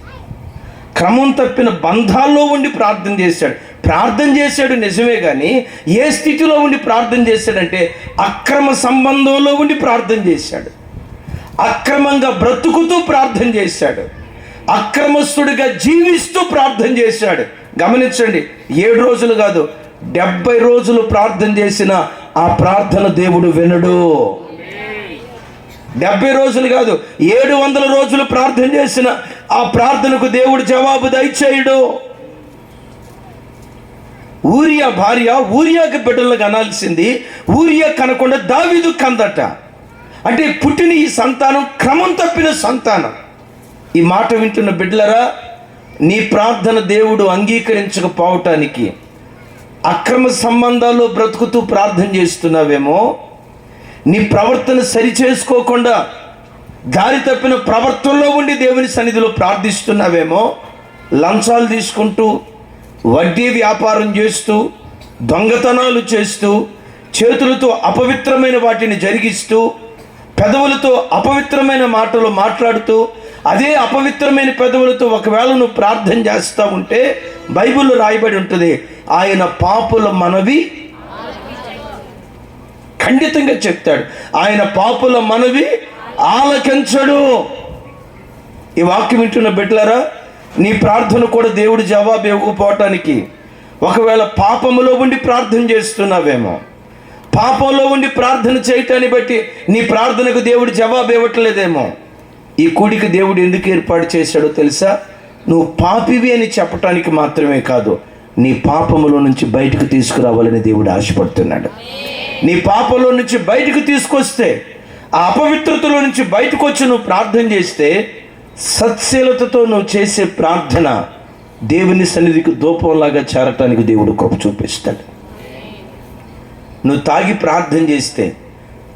క్రమం తప్పిన బంధాల్లో ఉండి ప్రార్థన చేశాడు. ప్రార్థన చేశాడు నిజమే, కానీ ఏ స్థితిలో ఉండి ప్రార్థన చేశాడంటే అక్రమ సంబంధంలో ఉండి ప్రార్థన చేశాడు. అక్రమంగా బ్రతుకుతూ ప్రార్థన చేశాడు, అక్రమస్తుడిగా జీవిస్తూ ప్రార్థన చేశాడు. గమనించండి, 7 రోజులు కాదు, 70 రోజులు ప్రార్థన చేసిన ఆ ప్రార్థన దేవుడు వినడు. 70 రోజులు కాదు, 700 రోజులు ప్రార్థన చేసిన ఆ ప్రార్థనకు దేవుడు జవాబు దయచేయడు. ఊరియా భార్య ఊరియాకి బిడ్డలను కనాల్సింది, ఊరియా కనకుండా దావీదు కందట. అంటే పుట్టిన ఈ సంతానం క్రమం తప్పిన సంతానం. ఈ మాట వింటున్న బిడ్డలరా, నీ ప్రార్థన దేవుడు అంగీకరించకపోవటానికి అక్రమ సంబంధాల్లో బ్రతుకుతూ ప్రార్థన చేస్తున్నావేమో, నీ ప్రవర్తన సరి చేసుకోకుండా దారి తప్పిన ప్రవర్తనలో ఉండి దేవుని సన్నిధిలో ప్రార్థిస్తున్నావేమో, లంచాలు తీసుకుంటూ, వడ్డీ వ్యాపారం చేస్తూ, దొంగతనాలు చేస్తూ, చేతులతో అపవిత్రమైన వాటిని జరిగిస్తూ, పెదవులతో అపవిత్రమైన మాటలు మాట్లాడుతూ, అదే అపవిత్రమైన పెదవులతో ఒకవేళ నువ్వు ప్రార్థన చేస్తూ ఉంటే బైబిల్లో రాయబడి ఉంటుంది, ఆయన పాపుల మనవి ఖండితంగా చెప్తాడు, ఆయన పాపుల మనవి ఆలకించడు. ఈ వాక్యం వింటున్న బిడ్డలారా, నీ ప్రార్థన కూడా దేవుడు జవాబు ఇవ్వకపోవటానికి, ఒకవేళ పాపములో ఉండి ప్రార్థన చేస్తున్నావేమో, పాపంలో ఉండి ప్రార్థన చేయటాన్ని బట్టి నీ ప్రార్థనకు దేవుడు జవాబు ఇవ్వట్లేదేమో. ఈ కూడికి దేవుడు ఎందుకు ఏర్పాటు చేశాడో తెలుసా? నువ్వు పాపివి అని చెప్పటానికి మాత్రమే కాదు, నీ పాపములో నుంచి బయటకు తీసుకురావాలని దేవుడు ఆశపడుతున్నాడు. నీ పాపంలో నుంచి బయటకు తీసుకొస్తే, ఆ అపవిత్రతలో నుంచి బయటకు వచ్చి నువ్వు ప్రార్థన చేస్తే, సత్శీలతతో నువ్వు చేసే ప్రార్థన దేవుని సన్నిధికి ధూపంలాగా చేరటానికి దేవుడు కృప చూపిస్తాడు. నువ్వు తాగి ప్రార్థన చేస్తే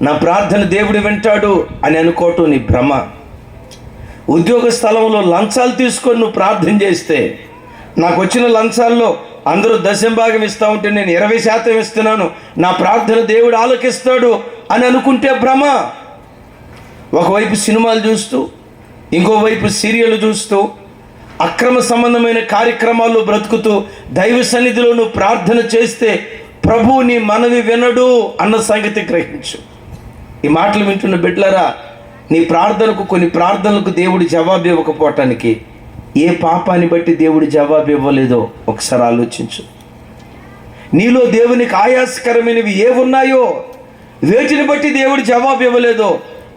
నా ప్రార్థన దేవుడు వింటాడు అని అనుకోవటం నీ భ్రమ. ఉద్యోగ స్థలంలో లంచాలు తీసుకొని నువ్వు ప్రార్థన చేస్తే, నాకు వచ్చిన లంచాల్లో అందరూ 10% ఇస్తూ ఉంటే నేను 20% ఇస్తున్నాను, నా ప్రార్థన దేవుడు ఆలకిస్తాడు అని అనుకుంటే భ్రమ. ఒకవైపు సినిమాలు చూస్తూ, ఇంకోవైపు సీరియల్ చూస్తూ, అక్రమ సంబంధమైన కార్యక్రమాల్లో బ్రతుకుతూ దైవ సన్నిధిలో నువ్వు ప్రార్థన చేస్తే ప్రభువు నీ మనవి వినడు అన్న సంగతి గ్రహించు. ఈ మాటలు వింటున్న బిడ్డలారా, నీ ప్రార్థనకు, కొన్ని ప్రార్థనలకు దేవుడు జవాబు ఇవ్వకపోవటానికి ఏ పాపాన్ని బట్టి దేవుడు జవాబు ఇవ్వలేదో ఒకసారి ఆలోచించు. నీలో దేవునికి ఆయాసకరమైనవి ఏవున్నాయో, వేటిని బట్టి దేవుడు జవాబు ఇవ్వలేదో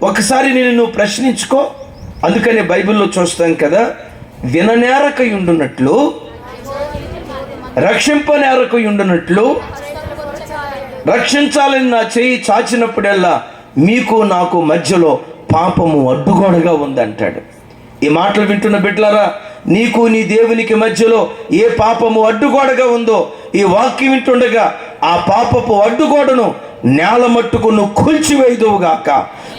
ఒకసారి నువ్వు ప్రశ్నించుకో. అందుకనే బైబిల్లో చూస్తాం కదా, విననేరకయుండునట్లు, రక్షింపనేరకయుండునట్లు, రక్షించాలని నా చేయి చాచినప్పుడల్లా మీకు నాకు మధ్యలో పాపము అడ్డుగోడగా ఉందంటాడు. ఈ మాటలు వింటున్న బిడ్డలారా, నీకు నీ దేవునికి మధ్యలో ఏ పాపము అడ్డుగోడగా ఉందో ఈ వాక్యం వింటుండగా ఆ పాపపు అడ్డుగోడను నేల మట్టుకు నువ్వు కూల్చివేయుదువుగాక,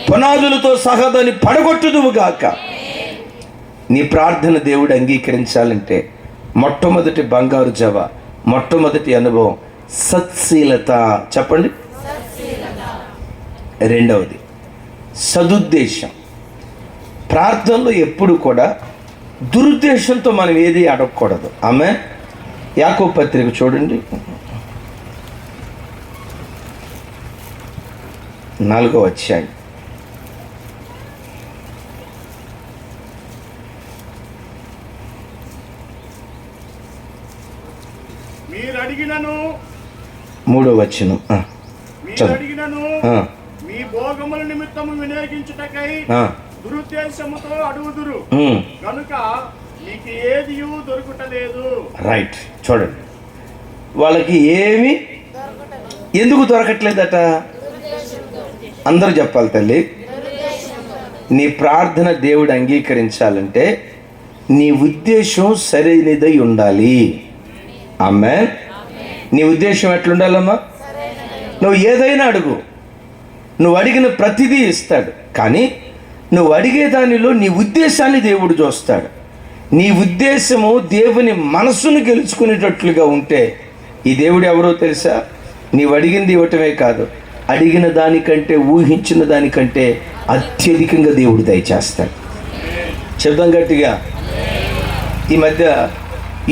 పునాదులతో సహా దాన్ని పడగొట్టుదువుగాక. నీ ప్రార్థన దేవుడు అంగీకరించాలంటే మొట్టమొదటి బంగారు జవ, మొట్టమొదటి అనుభవం సత్శీలత. చెప్పండి. రెండవది సదుద్దేశం. ప్రార్థనలో ఎప్పుడు కూడా దురుద్దేశంతో మనం ఏది అడగకూడదు. ఆమె యాకోబు పత్రిక చూడండి, 4వ అధ్యాయం. మీరు అడిగినను, 3వ వచనం మీ భోగముల నిమిత్తము వినియోగించుటకై దురుద్దేశముతో అడుగుదురు కనుక మీకు ఏది దొరుకుటలేదు. రైట్. చూడండి, వాళ్ళకి ఏమి ఎందుకు దొరకట్లేదట? అందరూ చెప్పాలి తల్లి. నీ ప్రార్థన దేవుడు అంగీకరించాలంటే నీ ఉద్దేశం సరైనదై ఉండాలి. ఆమేన్. నీ ఉద్దేశం ఎట్లుండాలమ్మా? నువ్వు ఏదైనా అడుగు, నువ్వు అడిగిన ప్రతిదీ ఇస్తాడు. కానీ నువ్వు అడిగే దానిలో నీ ఉద్దేశాన్ని దేవుడు చూస్తాడు. నీ ఉద్దేశము దేవుని మనసును గెలుచుకునేటట్లుగా ఉంటే ఈ దేవుడు ఎవరో తెలుసా? నీవు అడిగింది ఇవ్వటమే కాదు, అడిగిన దానికంటే, ఊహించిన దానికంటే అత్యధికంగా దేవుడు దయచేస్తాడు. చెప్దాం గట్టిగా. ఈ మధ్య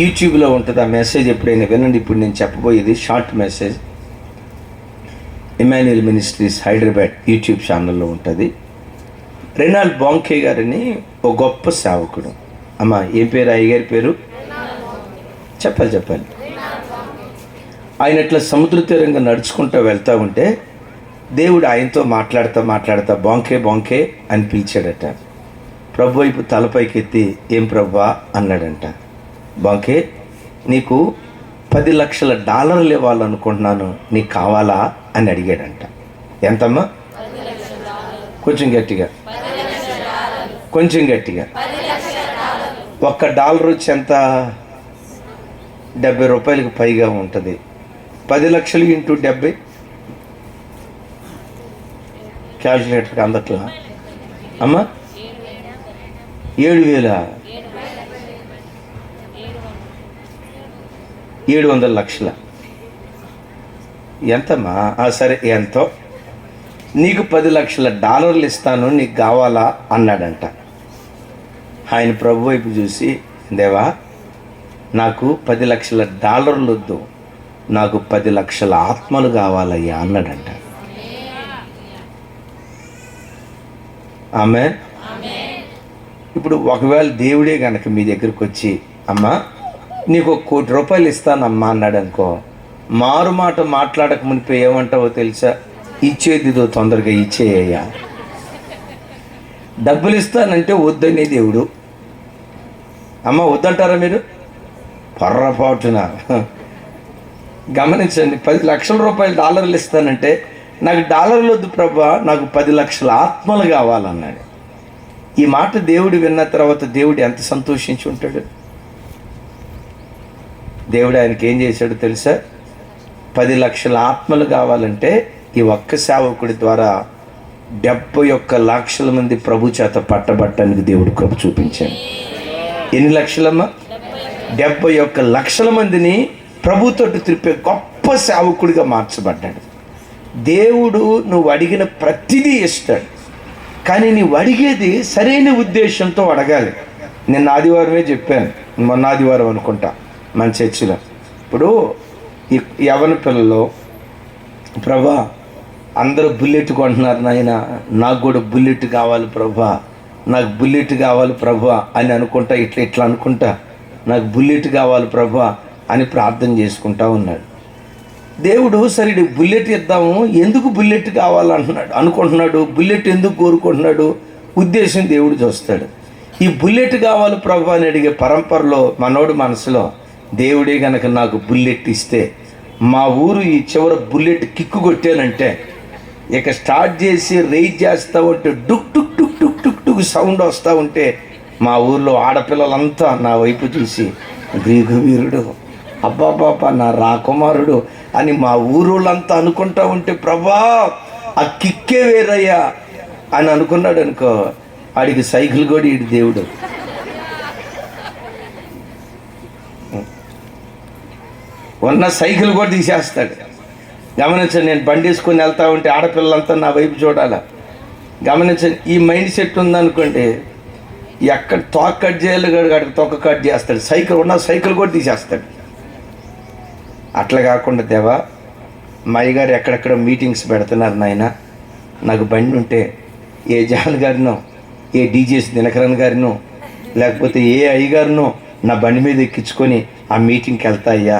యూట్యూబ్లో ఉంటుంది ఆ మెసేజ్, ఎప్పుడైనా వినండి. ఇప్పుడు నేను చెప్పబోయేది short message. Emmanuel ministries Hyderabad YouTube ఛానల్లో ఉంటుంది. రెనాల్డ్ బాంకే గారని ఒక గొప్ప సేవకుడు. అమ్మ ఏం పేరు అయ్యగారి పేరు? చెప్పాలి. ఆయన ఇట్లా సముద్ర తీరంగా నడుచుకుంటూ వెళ్తూ ఉంటే దేవుడు ఆయనతో మాట్లాడుతా బాంకే అని పిలిచాడట. ప్రభు వైపు తలపైకి ఎత్తి ఏం ప్రభా అన్నాడంట. బాంకే, నీకు $10,00,000 ఇవ్వాలనుకుంటున్నాను, నీకు కావాలా అని అడిగాడంట. ఎంతమ్మా? కొంచెం గట్టిగా. $1 వచ్చి ఎంత? $70 పైగా ఉంటుంది. 10 లక్షలు ఇంటూ 70 క్యాల్కులేటర్కి అందట్లా అమ్మా? 7,700 లక్షల ఎంతమ్మా? సరే ఎంతో, నీకు $10,00,000 ఇస్తాను, నీకు కావాలా అన్నాడంట. ఆయన ప్రభు వైపు చూసి, దేవా నాకు $10,00,000 వద్దు, నాకు 10 లక్షల ఆత్మలు కావాలయ్యా అన్నాడంట. ఆమె ఇప్పుడు ఒకవేళ దేవుడే కనుక మీ దగ్గరికి వచ్చి, అమ్మా నీకు ₹1,00,00,000 ఇస్తానమ్మా అన్నాడు అనుకో, మారు మాట మాట్లాడక మునిపే ఏమంటావో తెలుసా? ఇచ్చేదిదో తొందరగా ఇచ్చేయ్యా. డబ్బులు ఇస్తానంటే వద్దనే దేవుడు. అమ్మ వద్దంటారా మీరు? పొర్రపాటున గమనించండి. $10,00,000 ఇస్తానంటే నాకు $1 వద్దు ప్రభా, నాకు 10 లక్షల ఆత్మలు కావాలన్నాడు. ఈ మాట దేవుడు విన్న తర్వాత దేవుడు ఎంత సంతోషించి ఉంటాడు. దేవుడు ఆయనకి ఏం చేశాడు తెలుసా? 10 లక్షల ఆత్మలు కావాలంటే ఈ ఒక్క సేవకుడి ద్వారా 71 లక్షల మంది ప్రభు చేత పట్టబట్టడానికి దేవుడు కృప చూపించాడు. ఎన్ని లక్షలమ్మా? 71 లక్షల మందిని ప్రభుతో త్రిప్పే గొప్ప సేవకుడిగా మార్చబడ్డాడు. దేవుడు నువ్వు అడిగిన ప్రతిదీ ఇస్తాడు, కానీ నువ్వు అడిగేది సరైన ఉద్దేశంతో అడగాలి. నిన్న ఆదివారమే చెప్పాను, మొన్న ఆదివారం అనుకుంటా మన చర్చిలో. ఇప్పుడు ఈ యవ్వన పిల్లలు, ప్రభా అందరూ బుల్లెట్ కొంటున్నారు నాయన, నాకు కూడా బుల్లెట్ కావాలి ప్రభా, నాకు బుల్లెట్ కావాలి ప్రభా అని అనుకుంటా, ఇట్లా అనుకుంటా నాకు బుల్లెట్ కావాలి ప్రభా అని ప్రార్థన చేసుకుంటా ఉన్నాడు. దేవుడు సరే బుల్లెట్ ఇద్దాము, ఎందుకు బుల్లెట్ కావాలంటున్నాడు అనుకుంటున్నాడు, బుల్లెట్ ఎందుకు కోరుకుంటున్నాడు, ఉద్దేశం దేవుడు చూస్తాడు. ఈ బుల్లెట్ కావాలి ప్రభా అని అడిగే పరంపరలో మనోడు మనసులో దేవుడే గనక నాకు బుల్లెట్ ఇస్తే, మా ఊరు ఈ చివర బుల్లెట్ కిక్కు కొట్టానంటే ఇక స్టార్ట్ చేసి రైజ్ చేస్తూ ఉంటే డుక్ టుక్ టుక్ టుక్ టుక్ టుక్ సౌండ్ వస్తూ ఉంటే మా ఊర్లో ఆడపిల్లలంతా నా వైపు చూసి గ్రీకు వీరుడు, అబ్బాబాబా నా రాకుమారుడు అని మా ఊరోళ్ళంతా అనుకుంటా ఉంటే, ప్రభా ఆ కిక్కే వేరయ్యా అని అనుకున్నాడు అనుకో, ఆడికి సైకిల్ కూడా ఇటు దేవుడు. ఉన్న సైకిల్ కూడా తీసేస్తాడు. గమనించండి, నేను బండి వేసుకొని వెళ్తా ఉంటే ఆడపిల్లలంతా నా వైపు చూడాలా. గమనించండి, ఈ మైండ్ సెట్ ఉందనుకోండి, ఎక్కడ తోక కట్ చేయాలి అక్కడ తొక్క కట్ చేస్తాడు. ఉన్న సైకిల్ కూడా తీసేస్తాడు. అట్లా కాకుండా దేవా మా అయ్యగారు ఎక్కడెక్కడ మీటింగ్స్ పెడుతున్నారు నాయన, నాకు బండి ఉంటే ఏ జాన్ గారినో, ఏ డీజేస్ దినకరన్ గారినో, లేకపోతే ఏ అయ్యగారినో నా బండి మీద ఎక్కించుకొని ఆ మీటింగ్కి వెళ్తాయ్యా,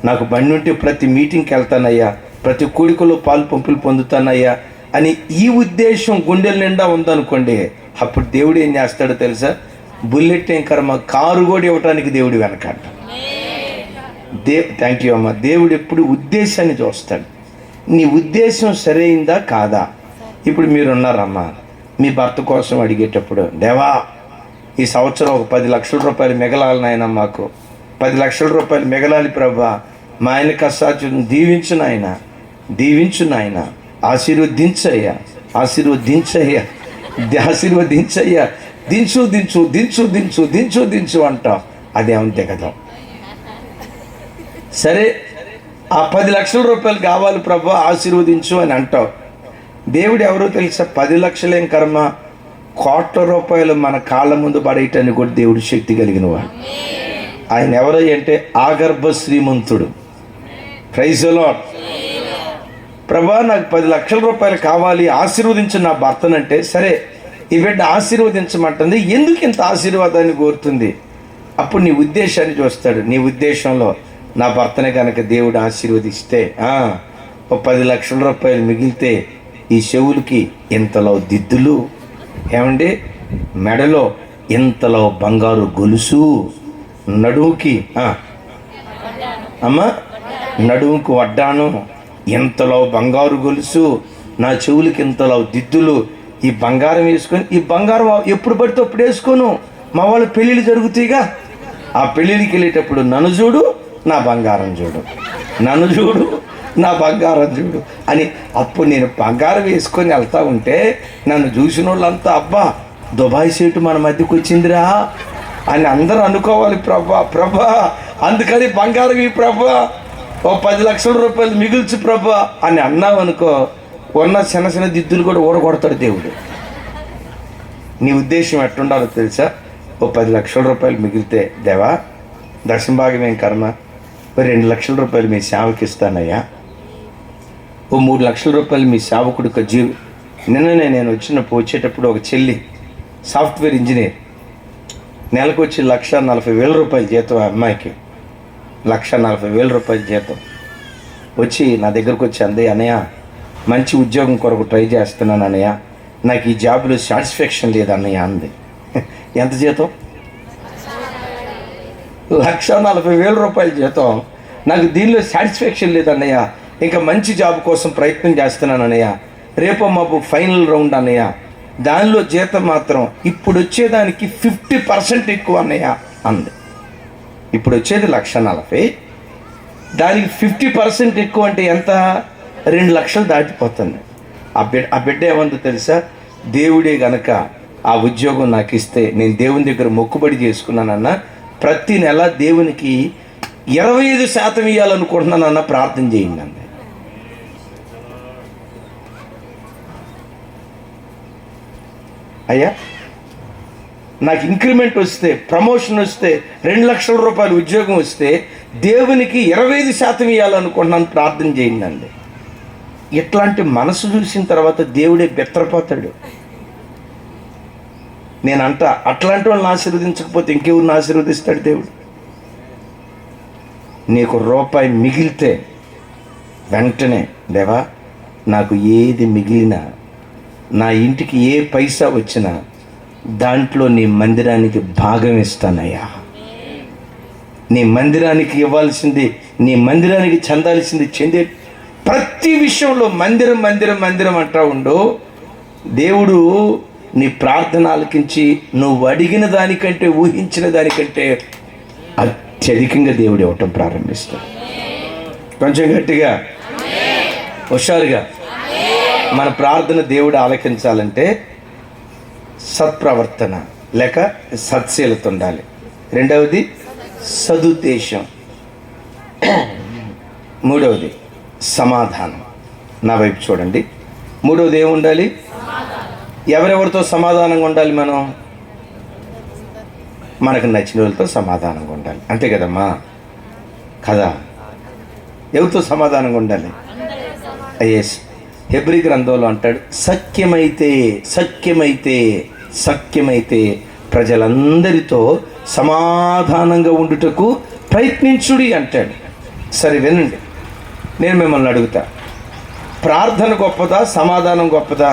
నాకు బండి ఉంటే ప్రతి మీటింగ్కి వెళ్తానయ్యా, ప్రతి కూడికలో పాలు పంపులు పొందుతానయ్యా అని ఈ ఉద్దేశం గుండెల నిండా ఉందనుకోండి, అప్పుడు దేవుడు ఏం చేస్తాడో తెలుసా? బుల్లెట్ ఏం కర్మ, కారు కూడా ఇవ్వటానికి దేవుడు వెనకాడ. థ్యాంక్ యూ అమ్మ. దేవుడు ఎప్పుడు ఉద్దేశాన్ని చూస్తాడు. నీ ఉద్దేశం సరైందా కాదా? ఇప్పుడు మీరున్నారమ్మా, మీ భర్త కోసం అడిగేటప్పుడు, దేవా ఈ సంవత్సరం ఒక ₹10,00,000 మిగలాలి నాయన, మాకు ₹10,00,000 మిగలాలి ప్రభా, మా ఆయన కష్టార్జితం దీవించు నాయన, దీవించు నాయన, ఆశీర్వదించయ్యా, ఆశీర్వదించయ్యా, ఆశీర్వదించయ్యా, దించు దించు దించు దించు దించు దించు అంటాం. అదేమంతే కదా. సరే ఆ ₹10,00,000 కావాలి ప్రభా ఆశీర్వదించు అని అంటావు. దేవుడు ఎవరో తెలుసా? 10 లక్షలు ఏం కర్మ, ₹1,00,00,000 మన కాళ్ళ ముందు పడేయటానికి కూడా దేవుడు శక్తి కలిగిన వాడు. ఆయన ఎవరై అంటే ఆగర్భ శ్రీమంతుడు. Praise the lord. ప్రభా నాకు ₹10,00,000 కావాలి, ఆశీర్వదించు నా భర్తనంటే, సరే ఈ బిడ్డ ఆశీర్వదించమంటుంది. ఎందుకు ఇంత ఆశీర్వాదాన్ని కోరుతుంది? అప్పుడు నీ ఉద్దేశాన్ని చూస్తాడు. నీ ఉద్దేశంలో నా భర్తనే కనుక దేవుడు ఆశీర్వదిస్తే ఓ 10 లక్షల రూపాయలు మిగిలితే ఈ చెవులకి ఇంతలో దిద్దులు, ఏమండి మెడలో ఇంతలో బంగారు గొలుసు, నడుముకి నడుముకు వడ్డాను, ఇంతలో బంగారు గొలుసు, నా చెవులకి ఇంతలో దిద్దులు, ఈ బంగారం వేసుకొని, ఈ బంగారం ఎప్పుడు పడితే అప్పుడు వేసుకోను. మా వాళ్ళ పెళ్ళిళ్ళు జరుగుతాయిగా, ఆ పెళ్ళిళ్ళకి వెళ్ళేటప్పుడు నన్ను చూడు, నా బంగారం చూడు, నన్ను చూడు, నా బంగారం చూడు అని. అప్పుడు నేను బంగారం వేసుకొని వెళ్తా ఉంటే నన్ను చూసిన వాళ్ళంతా అబ్బా దుబాయ్ సీటు మన మధ్యకి వచ్చిందిరా అని అందరూ అనుకోవాలి. ప్రభా అందుకని బంగారం ఈ ప్రభా ఓ 10 లక్షల రూపాయలు మిగుల్చు ప్రభా అని అన్నావు అనుకో, ఉన్న చిన్న చిన్న దిద్దులు కూడా ఊడగొడతాడు దేవుడు. నీ ఉద్దేశం ఎట్టుండాలో తెలుసా? ఓ 10 లక్షల రూపాయలు మిగిలితే దేవా దశంభాగం ఏం కర్మ, ఓ 2 లక్షల రూపాయలు మీ సేవకి ఇస్తానయ్యా, ఓ 3 లక్షల రూపాయలు మీ సేవకుడు నిన్ననే నేను వచ్చేటప్పుడు ఒక చెల్లి సాఫ్ట్వేర్ ఇంజనీర్, నెలకు వచ్చి 1,40,000 రూపాయలు జీతం. ఆ అమ్మాయికి 1,40,000 రూపాయలు జీతం వచ్చి నా దగ్గరకు వచ్చి అంది, అన్నయ్య మంచి ఉద్యోగం కొరకు ట్రై చేస్తున్నాను అన్నయ్య, నాకు ఈ జాబ్లో సాటిస్ఫాక్షన్ లేదు అన్నయ్య అంది. ఎంత జీతం? 1,40,000 రూపాయలు జీతం, నాకు దీనిలో సాటిస్ఫాక్షన్ లేదు అన్నయ్య, ఇంకా మంచి జాబ్ కోసం ప్రయత్నం చేస్తున్నాను అన్నయ్య, రేపు మాకు ఫైనల్ రౌండ్ అన్నయ్య, దానిలో జీతం మాత్రం ఇప్పుడు వచ్చేదానికి 50% ఎక్కువ అన్నయ్య అంది. ఇప్పుడు వచ్చేది 1,40,000, దానికి 50% ఎక్కువ అంటే ఎంత? 2 లక్షలు దాటిపోతుంది. ఆ బిడ్డ ఏమందో తెలుసా? దేవుడే గనక ఆ ఉద్యోగం నాకు ఇస్తే నేను దేవుని దగ్గర మొక్కుబడి చేసుకున్నానన్నా, ప్రతి నెల దేవునికి 25% ఇవ్వాలనుకుంటున్నానన్న ప్రార్థన చేయండి అంది. అయ్యా నాకు ఇంక్రిమెంట్ వస్తే, ప్రమోషన్ వస్తే, 2 లక్షల రూపాయలు ఉద్యోగం వస్తే దేవునికి 25% ఇవ్వాలనుకుంటున్నాను ప్రార్థన చేయండి అండి. ఇట్లాంటి మనసు చూసిన తర్వాత దేవుడే బెత్తరపోతాడు. నేనంట అట్లాంటి వాళ్ళని ఆశీర్వదించకపోతే ఇంకెవరిని ఆశీర్వదిస్తాడు దేవుడు? నీకు రూపాయి మిగిలితే వెంటనే దేవా నాకు ఏది మిగిలినా, నా ఇంటికి ఏ పైసా వచ్చినా దాంట్లో నీ మందిరానికి భాగం ఇస్తానయ్యా, నీ మందిరానికి ఇవ్వాల్సింది, నీ మందిరానికి చెందాల్సింది చెందే. ప్రతి విషయంలో మందిరం మందిరం మందిరం అంటా ఉండు. దేవుడు నీ ప్రార్థన ఆలకించి నువ్వు అడిగిన దానికంటే, ఊహించిన దానికంటే అత్యధికంగా దేవుడు ఇవ్వటం ప్రారంభిస్తాడు. కొంచెం గట్టిగా హుషారుగా మన ప్రార్థన దేవుడు ఆలకించాలంటే సత్ప్రవర్తన లేక సత్శీలత ఉండాలి. రెండవది సదుద్దేశం, మూడవది సమాధానం. నా వైపు చూడండి. మూడవది ఏముండాలి? ఎవరెవరితో సమాధానంగా ఉండాలి? మనకు నచ్చిన వాళ్ళతో సమాధానంగా ఉండాలి, అంతే కదమ్మా? కదా, ఎవరితో సమాధానంగా ఉండాలి? ఎస్, హెబ్రీ గ్రంథంలో అంటాడు, సఖ్యమైతే ప్రజలందరితో సమాధానంగా ఉండుటకు ప్రయత్నించుడి అంటాడు. సరే వినండి, నేను మిమ్మల్ని అడుగుతా, ప్రార్థన గొప్పదా, సమాధానం గొప్పదా?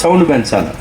సౌండ్ పెంచాలి.